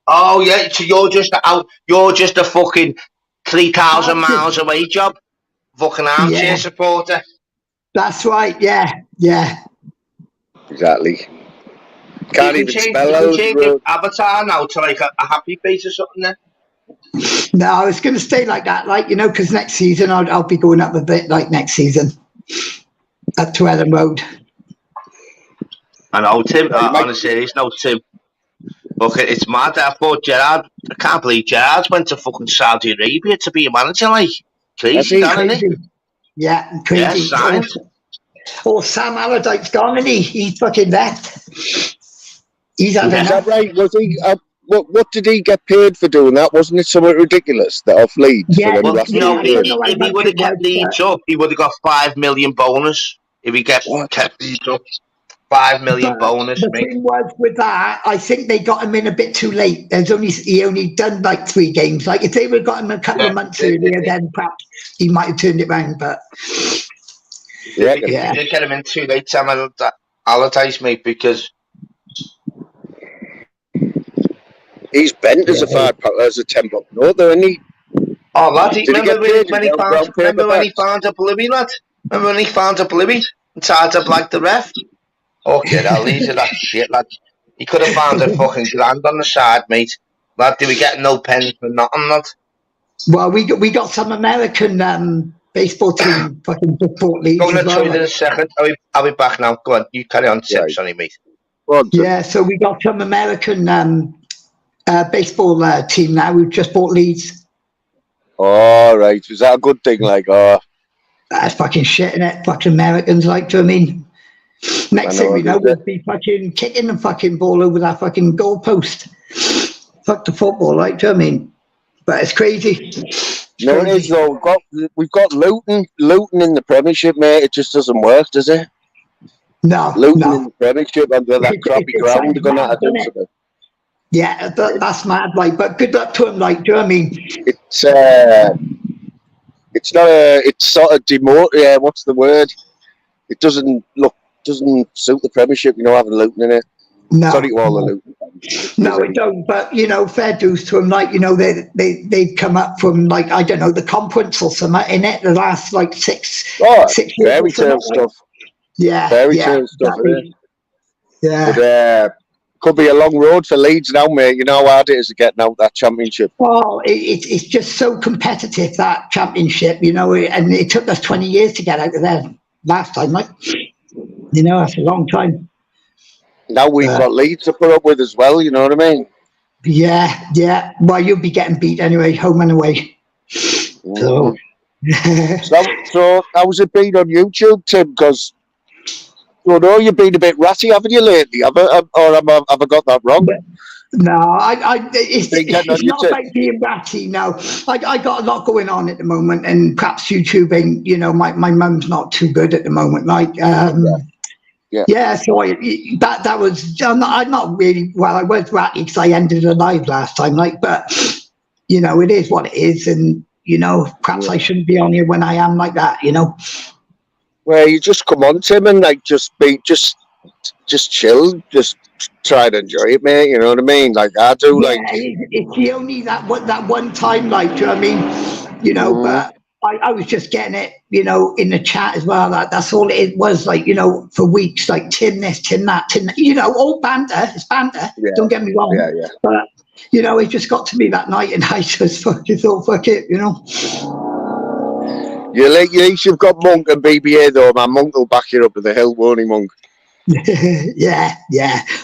Oh yeah, so you're just out. You're just a fucking 3,000 miles away job. Fucking armchair Yeah. supporter. That's right. Yeah, yeah. Exactly. Can't You even can spell out. change your avatar now to like a happy face or something then. No, it's going to stay like that, like, you know, because next season I'll be going up a bit, like next season, up to Ellen Road. I know, Tim. On a serious note, Tim. Look, it's mad. I thought Gerrard. I can't believe Gerrard went to fucking Saudi Arabia to be a manager. Like crazy, isn't it? Yeah, crazy. Yeah, oh, Sam Allardyke's gone, and he's fucking left. He's had Is enough. that right? Was he? What did he get paid for doing that? Wasn't it something ridiculous that off Leeds? Yeah, for them well, last no, few years? if he would have kept Leeds up, he would have got 5 million bonus. If he kept Leeds up, 5 million bonus. The thing was with that, I think they got him in a bit too late. He only done like 3 games. Like if they would have got him a couple of months earlier, then perhaps he might have turned it round. But you did get him in too late, Sam Allardyce, mate, because he's bent as a temple. No, though, isn't he? Oh, lad, remember when he found a bluey, lad? Remember when he found a bluey and tied up like the ref? Okay, I'll leave you that shit, lad. He could have found a fucking grand on the side, mate. Lad, did we get no pens for nothing, lad? Well, we got some American baseball team fucking support leagues. Going to toilet in a second. I'll be back now. Go on, you carry on, Tim. Right. Sorry, mate. Yeah, so we got some American baseball team now. We've just bought Leeds. Oh, right. Was that a good thing? Like, That's fucking shit, innit? Fucking Americans, like, do you know what I mean? Next thing we know, we'll be fucking kicking the fucking ball over that fucking goalpost. Fuck the football, like, do you know what I mean? But it's crazy. No, it is though. We've got Luton in the Premiership, mate. It just doesn't work, does it? No, Luton in the Premiership under that crappy ground. They're gonna have to do something. Yeah, that's mad, like. But good luck to him, like. Do you know what I mean? It's not a. It's sort of Yeah, what's the word? It doesn't suit the Premiership, you know, having Luton in it. No. Sorry to all the Luton. No, it don't. But you know, fair dues to them. Like, you know, they've come up from, like, I don't know, the conference or something in it the last like six years. Fairy tale stuff. Yeah, fairy tale stuff. Exactly. Yeah. But, could be a long road for Leeds now, mate. You know how hard it is to get out that Championship. Oh, it's just so competitive, that Championship, you know, and it took us 20 years to get out of there last time, like, you know, that's a long time. Now we've got Leeds to put up with as well, you know what I mean? Yeah. Well, you'll be getting beat anyway, home and away. So, so how's it been on YouTube, Tim? Because you know you've been a bit ratty, haven't you, lately? Have I got that wrong? No, it's not about being ratty. No, I got a lot going on at the moment, and perhaps YouTube ain't. You know, my mum's not too good at the moment. Like, yeah. So that was. I'm not really. Well, I was ratty because I ended alive last time. Like, but you know, it is what it is, and you know, perhaps I shouldn't be on here when I am like that. You know. Well, you just come on, Tim, and like just chill, just try to enjoy it, mate. You know what I mean? Like I do. Like it's only that one time, like, do you know what I mean? You know, but I was just getting it, you know, in the chat as well. That's all it was, like, you know, for weeks, like Tim this, Tim that, Tim that. You know, all banter. It's banter. Yeah. Don't get me wrong. Yeah. But you know, it just got to me that night, and I just fucking thought, fuck it, you know. You at least you've got Monk and BBA though, man. Monk will back you up at the hill, won't he, Monk? yeah.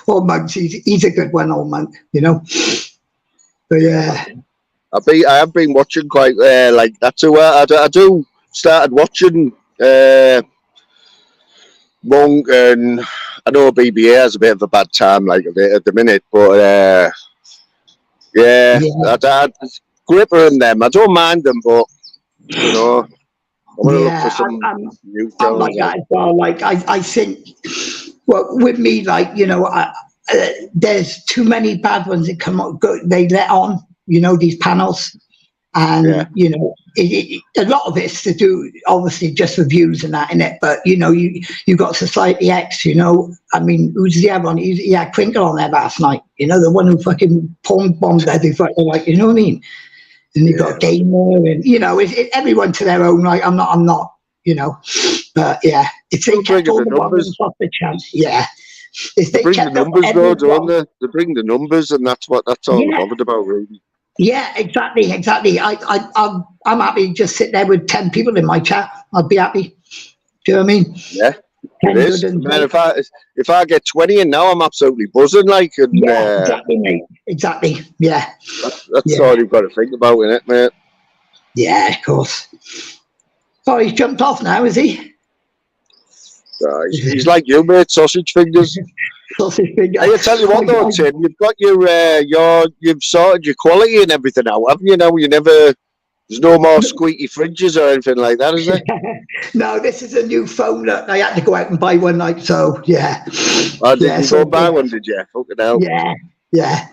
Old Monk, he's a good one, old Monk, you know. But yeah. I have been watching quite like that's who I do started watching Monk, and I know BBA has a bit of a bad time like a bit at the minute, but I Gripper and them, I don't mind them, but you know, I'm gonna look for some new I'm like that as well. Like I think Well, with me, like, you know, there's too many bad ones that come up. They let on, you know, these panels, and Yeah. you know, a lot of it's to do, obviously, just reviews and that in it. But you know, you got Society X. You know, I mean, who's the other one? He had Crinkle on there last night. You know, the one who fucking porn bombed everybody. Like, you know what I mean? And you got Gamer, and you know, everyone to their own. Like, I'm not, you know, but yeah, if they kept all the ones off the chance, yeah. If They they bring the kept up numbers though, don't everyone, they? They bring the numbers, and that's all they're yeah, bothered about, really. yeah, exactly. I'm happy to just sit there with 10 people in my chat. I'd be happy. Do you know what I mean? Yeah, 10 it is. good and Man, if I get 20 in now, I'm absolutely buzzing. Like, and yeah, exactly, mate. Exactly. Yeah, that's all you've got to think about, innit, mate? yeah, of course. Oh, he's jumped off now, is he? He's like you, mate. Sausage fingers. Sausage finger. I tell you what, though, Tim, you've got you've sorted your quality and everything out, haven't you? Now there's no more squeaky fridges or anything like that, is there? No, this is a new phone that I had to go out and buy one night. So yeah. Oh, did you go buy one? Did you? Fucking hell. Yeah, yeah.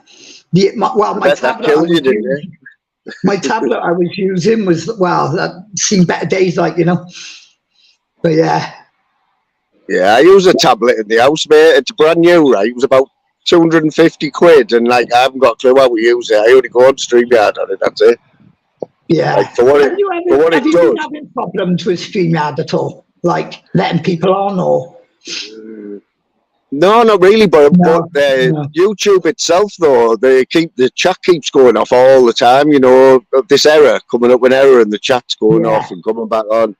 My tablet I was using, my tablet I was using was seen better days, like, you know. But yeah. Yeah, I use a tablet in the house, mate. It's brand new, right? It was about 250 quid, and like I haven't got a clue how to use it. I only go on StreamYard on it. That's it. Yeah. Like, for what have you it does. been having problems with StreamYard at all? Like letting people on, or? No, not really. But YouTube itself, though, the chat keeps going off all the time. You know, this error coming up, an error, and the chat's going off and coming back on.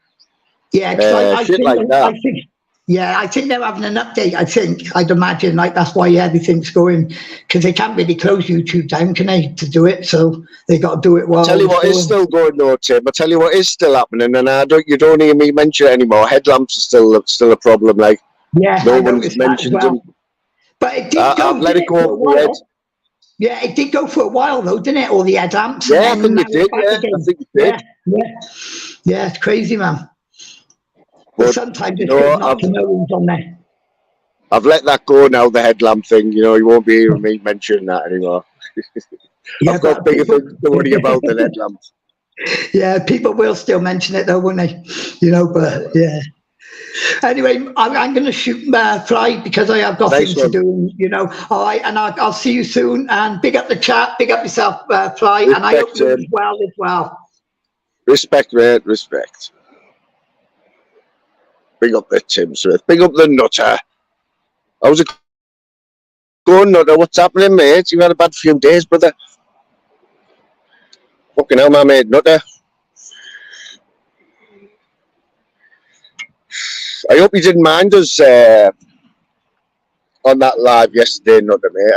Yeah, shit like that. I think they're having an update. I'd imagine, like, that's why everything's going, because they can't really close YouTube down, can they, to do it? So they got to do it while. I'll tell you what is still going though, Tim. I'll tell you what is still happening, and you don't hear me mention it anymore. Headlamps are still a problem. Like, no one's mentioned them. But it did go. I've let it go over my head. Yeah, it did go for a while though, didn't it? All the headlamps. Yeah, I think it did. Yeah, I think it did. Yeah, it's crazy, man. But sometimes it's good not to know who's on there. I've let that go now, the headlamp thing. You know, you won't be hearing me mentioning that anymore. I've got bigger things to worry about than headlamps. Yeah, people will still mention it though, won't they? You know, but yeah. Anyway, I'm going to shoot fly because I have got things to do. You know, all right, and I'll see you soon. And big up the chat, big up yourself, Fly, respect, and I hope you as well. Respect, mate, respect. Big up the Tim Smith. Big up the Nutter. How's it going, Nutter? What's happening, mate? You've had a bad few days, brother. Fucking hell, my mate, Nutter. I hope you didn't mind us on that live yesterday, Nutter, mate.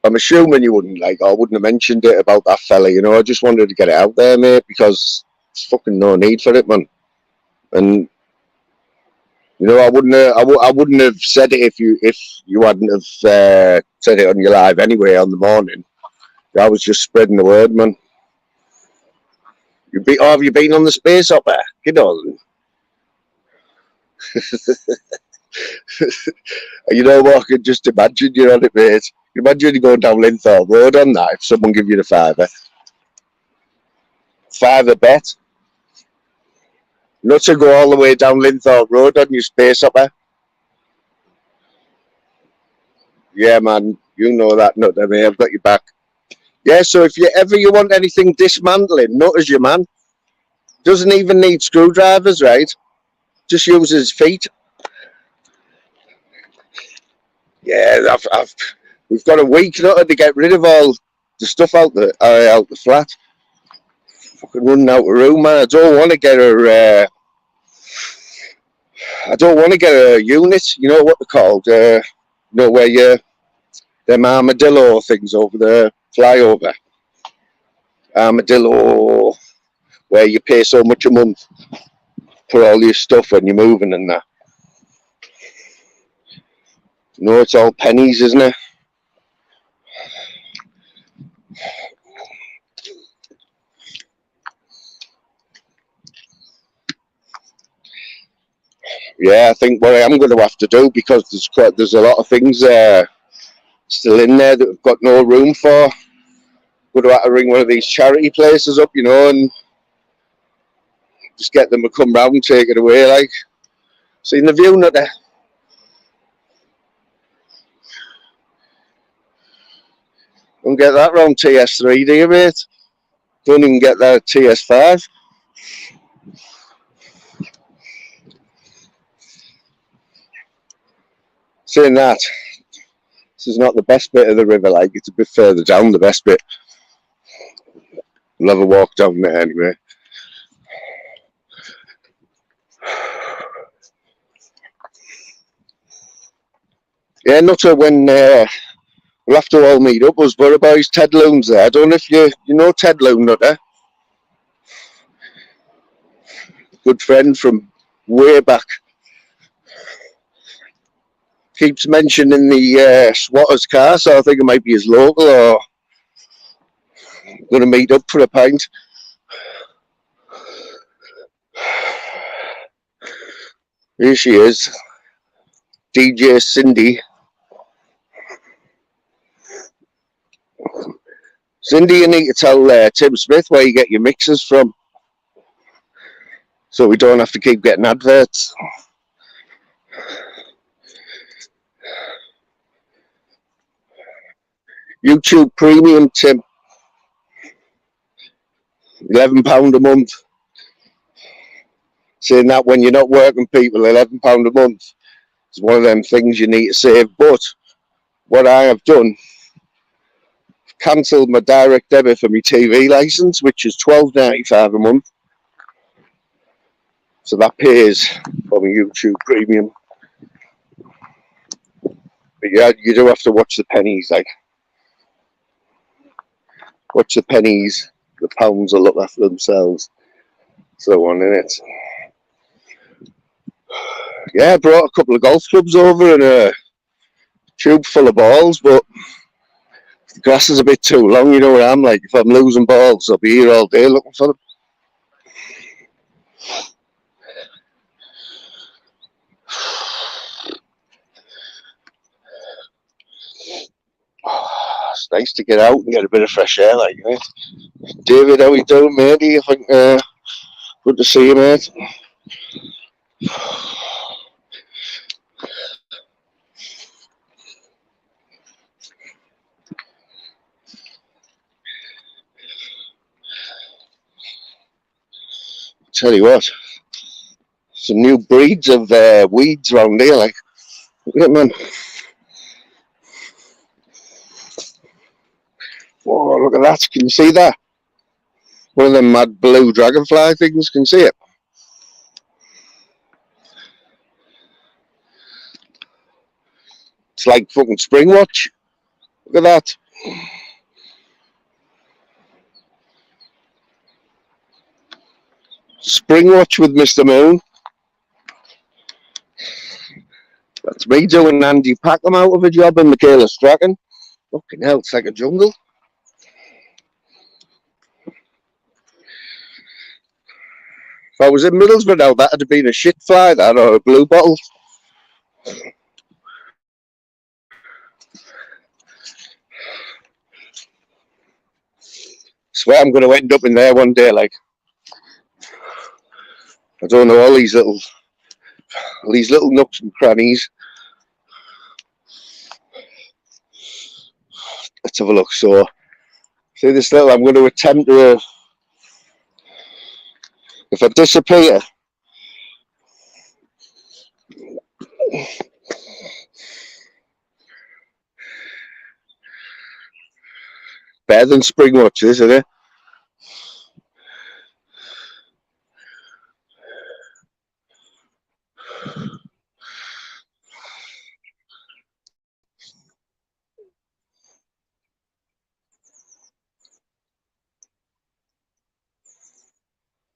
I'm assuming you wouldn't, like, I wouldn't have mentioned it about that fella, you know. I just wanted to get it out there, mate, because there's fucking no need for it, man. And you know, I wouldn't have said it if you hadn't have said it on your live anyway on the morning. I was just spreading the word, man. Have you been on the space hopper? Get on. You know what? I can just imagine you're on it, mate. Imagine you going down Linthorpe Road on that if someone give you the £5. £5 bet. Not to go all the way down Linthorpe Road on your space hopper. Yeah, man, you know that, Nutter, mate. I've got your back. Yeah, so if you want anything dismantling, Nutter's your man. Doesn't even need screwdrivers, right? Just use his feet. Yeah, we've got a week, Nutter, to get rid of all the stuff out the flat. Fucking running out of room, man. I don't want to get a unit. You know what they're called? You know where them armadillo things over the flyover. Armadillo, where you pay so much a month for all your stuff when you're moving and that. No, it's all pennies, isn't it? yeah, I think what I am going to have to do, because there's a lot of things still in there that we've got no room for. Going to have to ring one of these charity places up, you know, and just get them to come round and take it away. Like, seen the view, not there? Don't get that round TS3, do you, mate? Don't even get that at TS5. Saying that, this is not the best bit of the river, like, it's a bit further down, the best bit. We'll have a walk down there anyway. Yeah, Nutter, when we'll have to all meet up, us Borough boys, Ted Loon's there. I don't know if you know Ted Loon, Nutter. Good friend from way back. Keeps mentioning the Swatters car, so I think it might be his local, or going to meet up for a pint. Here she is, DJ Cindy. Cindy, you need to tell Tim Smith where you get your mixes from, so we don't have to keep getting adverts. YouTube Premium, Tim. £11 a month. Saying that when you're not working, people, £11 a month is one of them things you need to save. But what I have done, cancelled my direct debit for my TV licence, which is £12.95 a month. So that pays for my YouTube Premium. But yeah, you do have to watch the pennies, like. Watch the pennies, the pounds will look after themselves. So on, innit? Yeah, I brought a couple of golf clubs over and a tube full of balls, but the grass is a bit too long, you know what I'm like. If I'm losing balls, I'll be here all day looking for them. Oh, it's nice to get out and get a bit of fresh air, like, mate. David, how you doing, matey? I think good to see you, mate. Tell you what, some new breeds of weeds around here, like, look at it, man. Whoa, look at that, can you see that? One of them mad blue dragonfly things, can you see it? It's like fucking Springwatch. Look at that. Springwatch with Mr. Moon. That's me doing Andy Packham out of a job and Michaela Strachan. Fucking hell, it's like a jungle. If I was in Middlesbrough now, that'd have been a shit fly, that, or a blue bottle. Swear I'm going to end up in there one day, like. I don't know, all these little nooks and crannies. Let's have a look. So, see this little, I'm going to attempt to, if I disappear, better than Springwatch, isn't it?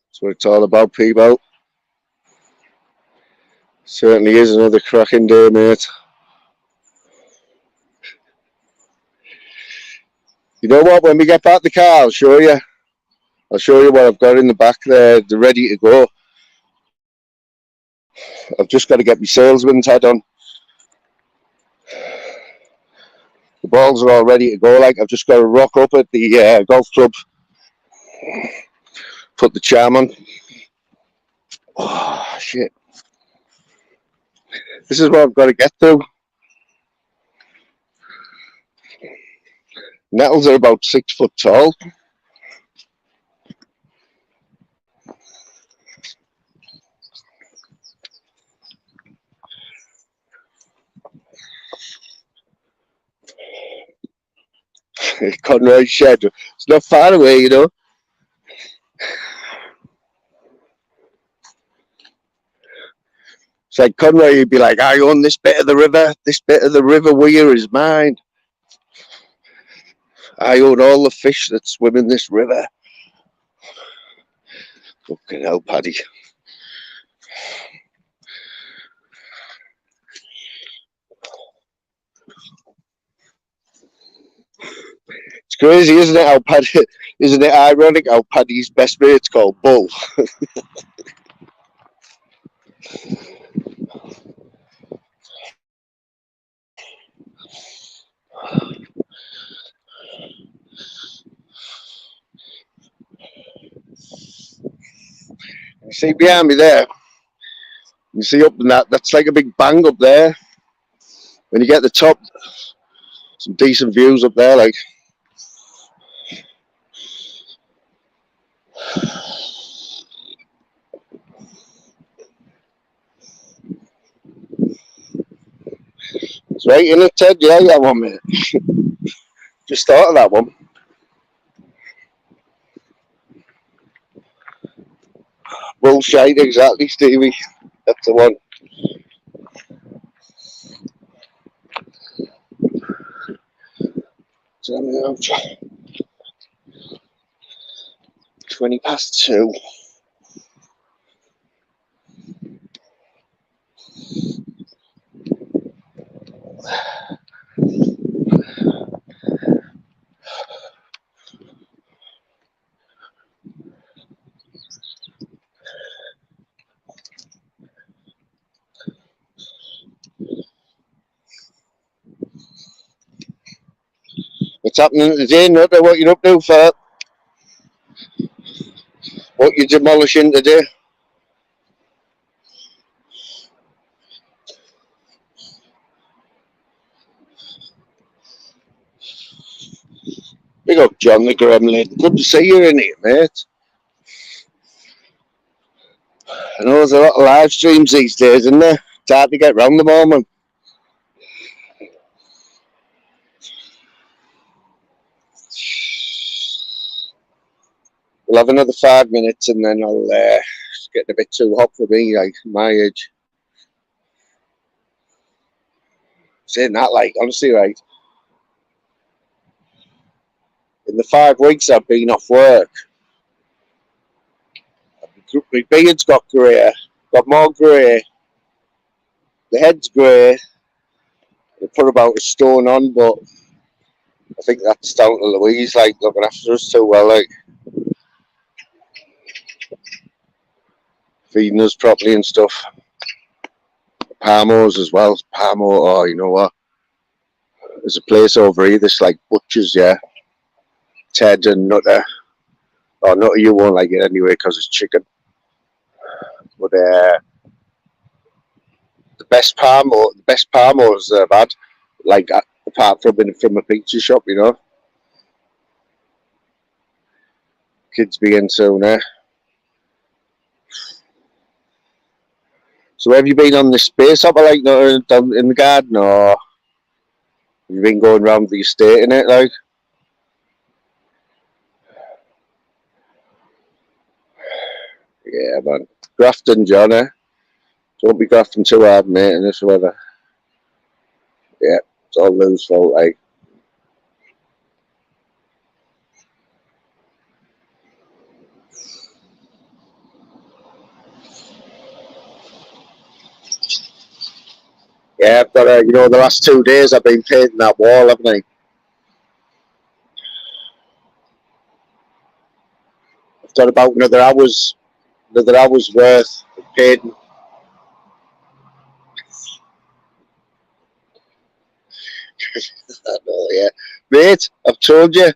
That's what it's all about, people. Certainly is another cracking day, mate. You know what? When we get back to the car, I'll show you. I'll show you what I've got in the back there. They're ready to go. I've just got to get my salesman's head on. The balls are all ready to go. Like, I've just got to rock up at the golf club, put the charm on. Oh, shit. This is what I've got to get through. Nettles are about 6 foot tall. Conroy's shed. It's not far away, you know. It's like Conroy, you'd be like, I own this bit of the river. This bit of the river weir is mine. I own all the fish that swim in this river. Fucking hell, Paddy. It's crazy, isn't it? How Paddy, isn't it ironic how Paddy's best mate's called Bull? You see behind me there? You see up in that's like a big bang up there. When you get the top, some decent views up there, like. It's right in it, Ted. Yeah, that one, mate. Just thought of that one. Bullshit, exactly, Stevie. That's the one. So, 20 past 2. What's happening today, Nutter? What you're up to for? What you're demolishing today? Big up, John the Gremlin. Good to see you in here, mate. I know there's a lot of live streams these days, isn't there? It's hard to get round them all, man. We'll have another 5 minutes and then I'll it's getting a bit too hot for me, like my age. Saying that, like, honestly, right. In the 5 weeks I've been off work, my beard's got grey, got more grey, the head's grey. They put about a stone on, but I think that's down to Louise, like, looking after us too well, like. Feeding us properly and stuff. Parmo's as well. Parmo, oh, you know what? There's a place over here that's like butchers, yeah. Ted and Nutter. Oh, Nutter, you won't like it anyway because it's chicken. But the best Parmos they've had, like, apart from a pizza shop, you know. Kids being soon, eh? So have you been on the space hopper, like, down in the garden, or have you been going around the estate in it, like? Yeah, man. Grafting, John, eh? Don't be grafting too hard, mate, in this weather. Yeah, it's all Lou's fault, like. Yeah, I've got you know, the last 2 days I've been painting that wall, haven't I? I've got about another hour's worth of painting. I know, yeah. Mate, I've told you,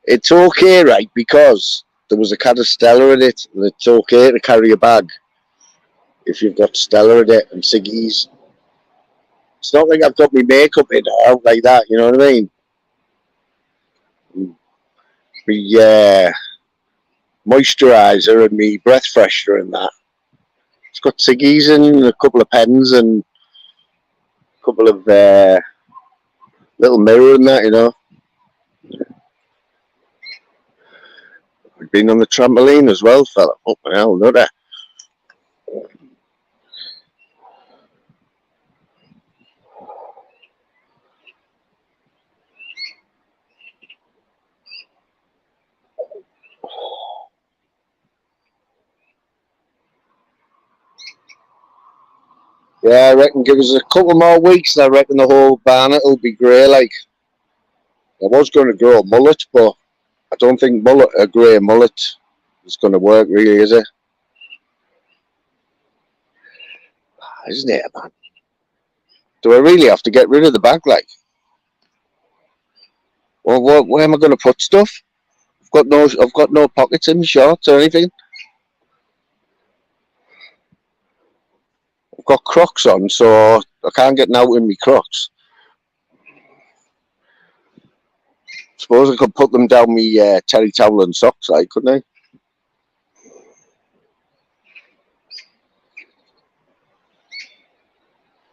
it's okay, right, because there was a can of Stella in it, and it's okay to carry a bag if you've got Stella in it and ciggies. It's not like I've got my makeup in or out like that, you know what I mean? My moisturiser and me breath freshener and that. It's got ciggies and a couple of pens and a couple of little mirror and that, you know. We've been on the trampoline as well, fella. Oh, hell, not that. Yeah, I reckon give us a couple more weeks and I reckon the whole Barnet will be grey. Like, I was going to grow a mullet, but I don't think a grey mullet is going to work really, is it? Isn't it, man? Do I really have to get rid of the bag, like? Well, where am I going to put stuff? I've got no pockets in my shorts or anything. I've got Crocs on, so I can't get out in my Crocs. Suppose I could put them down my terry towel and socks, like, couldn't I?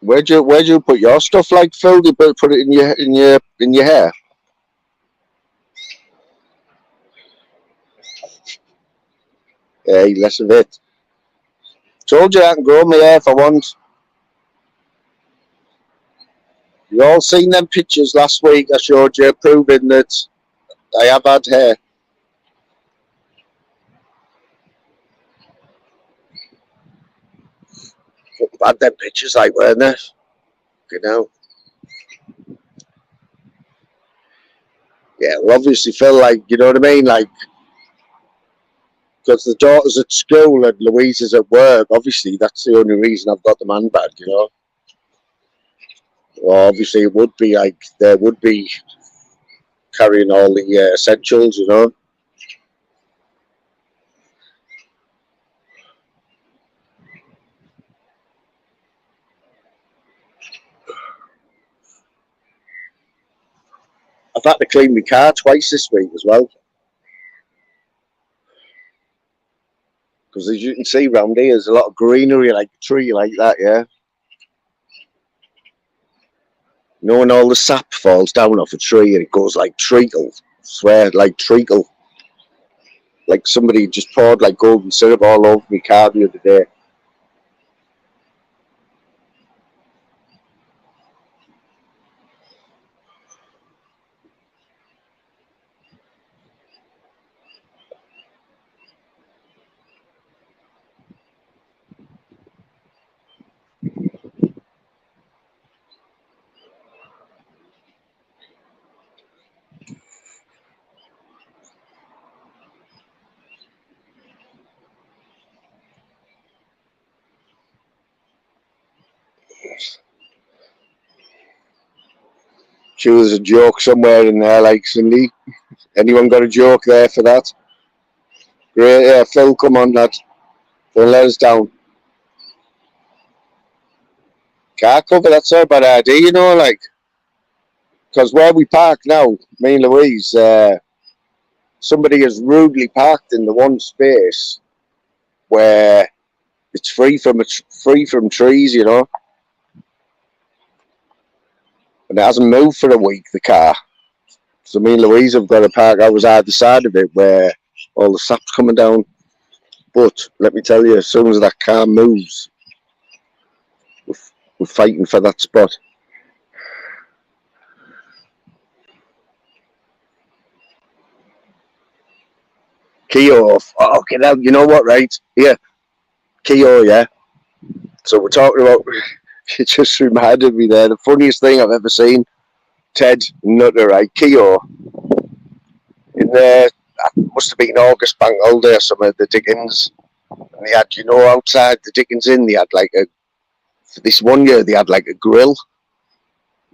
Where'd you put your stuff, like, Phil? You put it in your hair? Hey, less of it. Told you I can grow my hair if I want. You all seen them pictures last week I showed you proving that I have had hair. Bad them pictures, like, weren't they? You know. Yeah, well, obviously, Phil, like, you know what I mean? Like, because the daughter's at school and Louise is at work, obviously, that's the only reason I've got the man bag, you know. Well, obviously, it would be like, there would be carrying all the essentials, you know. I've had to clean my car twice this week as well. Because as you can see round here, there's a lot of greenery, like a tree like that, yeah. You know when all the sap falls down off a tree and it goes like treacle? I swear, like treacle. Like somebody just poured like golden syrup all over my car the other day. Sure, there's a joke somewhere in there, like, Cindy. Anyone got a joke there for that? Great, yeah, Phil, come on, lad. Don't let us down. Car cover, that's not a bad idea, you know, like. Because where we park now, me and Louise, somebody has rudely parked in the one space where it's free from trees, you know. And it hasn't moved for a week, the car. So me and Louise have got to park out either side of it where all the sap's coming down. But let me tell you, as soon as that car moves, we're fighting for that spot. Keogh, okay, now you know what, right? Yeah, Keogh, yeah. So we're talking about. It just reminded me there. The funniest thing I've ever seen. Ted Nutter, right? Keogh. In there, must have been August bank holiday or something at the Dickens. And they had, you know, outside the Dickens Inn, they had like this one year they had like a grill.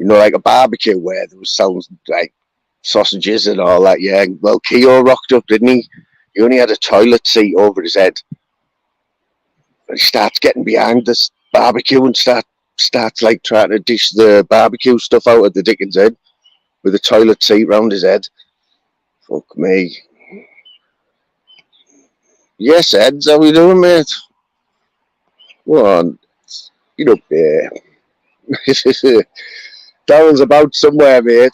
you know, like a barbecue where there was selling like sausages and all that. Yeah, well, Keogh rocked up, didn't he? He only had a toilet seat over his head. And he starts getting behind this barbecue and starts like trying to dish the barbecue stuff out of the Dickens head with a toilet seat round his head. Fuck me. Yes, Eds, how we doing, mate? Go on, get up there. Daryl's about somewhere, mate.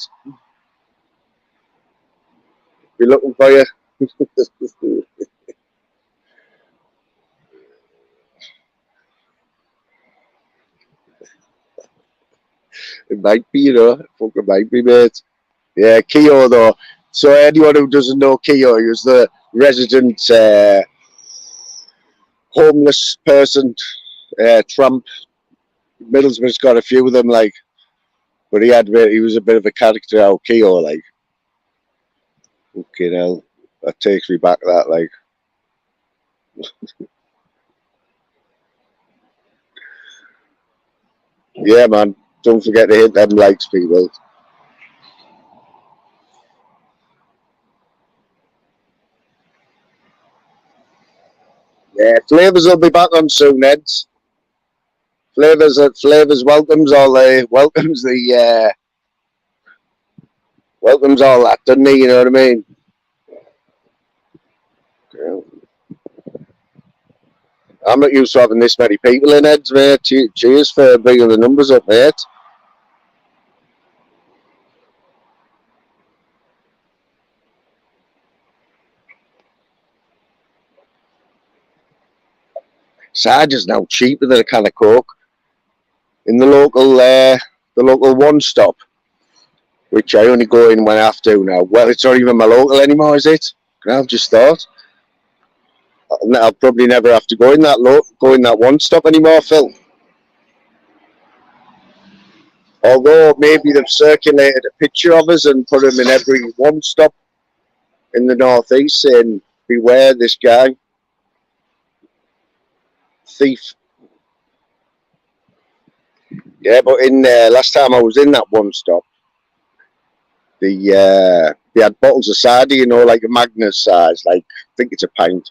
Be looking for you. It might be, you know. Fucking might be, mate. Yeah, Keogh, though. So anyone who doesn't know Keogh, he was the resident homeless person, tramp. Middlesbrough's got a few of them, like, but he was a bit of a character out Keogh, like. Fucking hell, that takes me back. That, like, yeah, man. Don't forget to hit them likes, people. Yeah, Flavors will be back on soon, Eds. Flavors welcomes all the welcomes all that, doesn't he? You know what I mean? Yeah. I'm not used to having this many people in, Eds, mate. Cheers for bringing the numbers up, mate. Cider's now cheaper than a can of Coke in the local one stop, which I only go in when I have to now. Well, it's not even my local anymore, is it? I've just thought I'll probably never have to go in that one stop anymore, Phil. Although maybe they've circulated a picture of us and put them in every one stop in the northeast, saying, "Beware this guy, thief." Yeah, but in last time I was in that one stop, they had bottles of cider, you know, like a Magnus size, like I think it's a pint.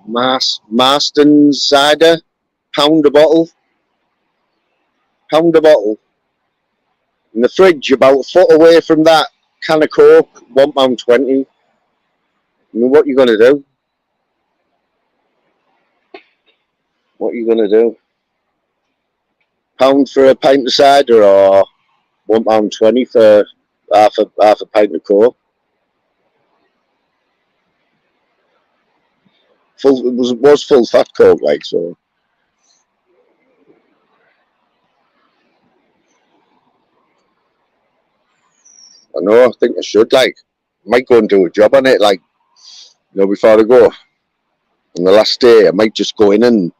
Marston's cider, pound a bottle, In the fridge, about a foot away from that can of Coke, £1.20. I mean, what are you gonna do? What are you gonna do? Pound for a pint of cider or £1.20 for half a pint of Coke? It was full fat Coke, like, so. I know. I think I should, like, might go and do a job on it, like, you know, before I go. On the last day, I might just go in and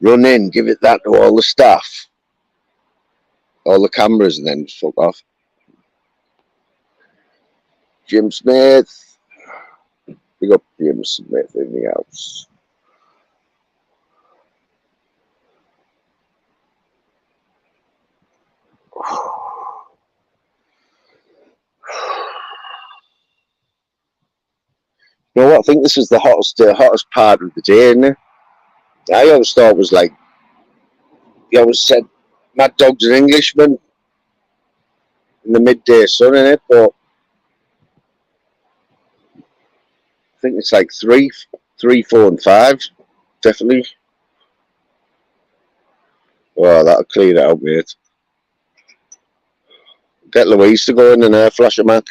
run in, give it that to all the staff, all the cameras, and then fuck off. Jim Smith. Big up Jim Smith in the house. You know what? I think this is the hottest part of the day, isn't it? I always thought it was like, you always said Mad Dog's an Englishman in the midday sun, innit? But I think it's like 3, 4, and 5, definitely. Well, that'll clear it out, mate. Get Louise to go in and flash a Mac.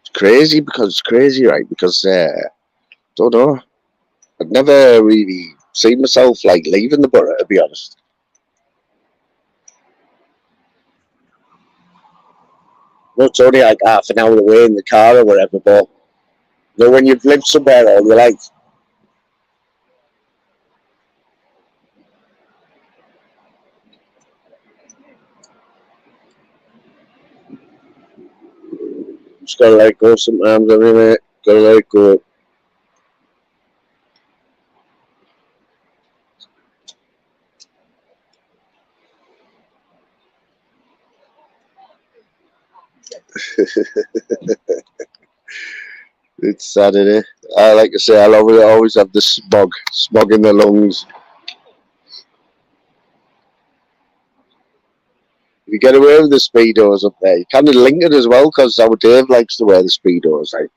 It's crazy, right? Because don't know. I'd never really seen myself like leaving the borough, to be honest. No, it's only like half an hour away in the car or whatever, but you know, when you've lived somewhere all your life, Just gotta let it go sometimes, haven't you, mate? Gotta let it go. It's sad, isn't it? I like to say, I'll always have the smog in the lungs. If you get away with the Speedos up there, you kind of link it as well, because our Dave likes to wear the Speedos, like.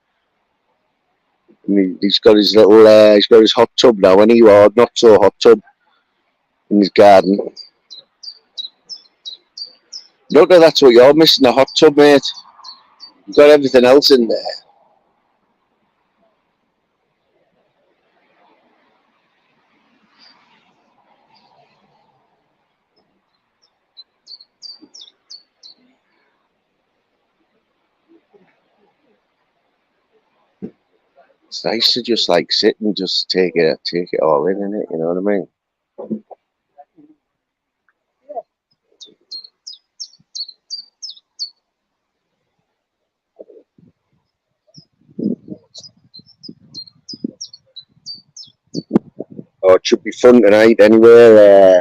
And he's got his little, he's got his hot tub now, and or not so hot tub in his garden. Look, that's what you're missing, a hot tub, mate. You've got everything else in there. It's nice to just like sit and just take it all in, innit? You know what I mean? Oh, it should be fun tonight anyway.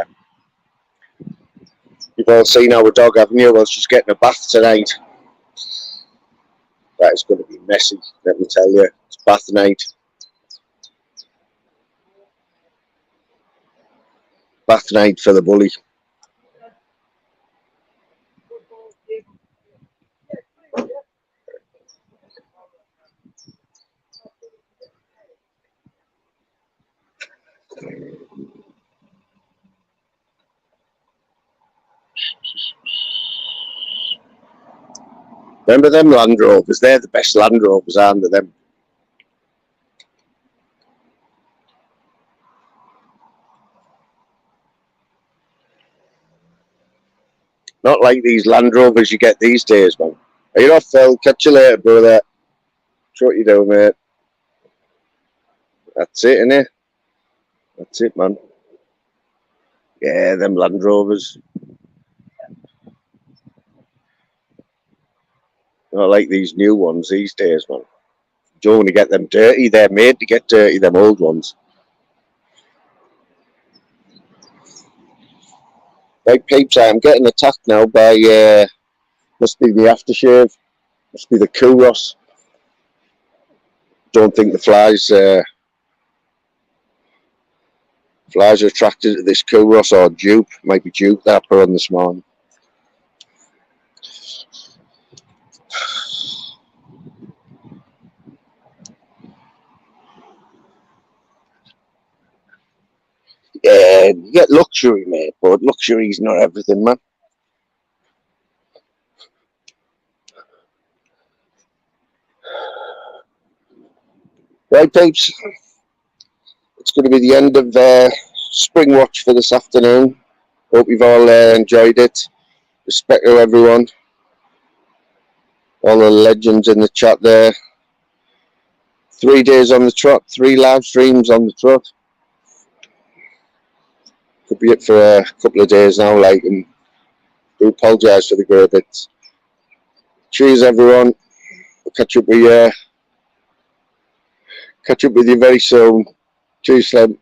You've all seen our dog, haven't you? Well, she's getting a bath tonight. That is going to be messy, let me tell you. It's bath night. Bath night for the bully. Remember them Land Rovers? They're the best Land Rovers, aren't they? Them. Not like these Land Rovers you get these days, man. Are you off, Phil? Catch you later, brother. That's what you do, mate. That's it, innit? That's it, man. Yeah, them Land Rovers. Not like these new ones these days, man. You don't want to get them dirty. They're made to get dirty, them old ones. Right, peeps, I'm getting attacked now by, must be the aftershave. Must be the Kuros. Don't think the flies are attracted to this Kuros or dupe. Might be dupe that I put on this morning. Yeah, you get luxury, mate, but luxury's not everything, man. Right, peeps, it's going to be the end of Spring Watch for this afternoon. Hope you've all enjoyed it. Respect to everyone. All the legends in the chat there. 3 days on the trot, 3 live streams on the trot. Could be it for a couple of days now, like, and do apologise for the grey bits. Cheers, everyone. I'll catch up with you very soon. Cheers, Slim.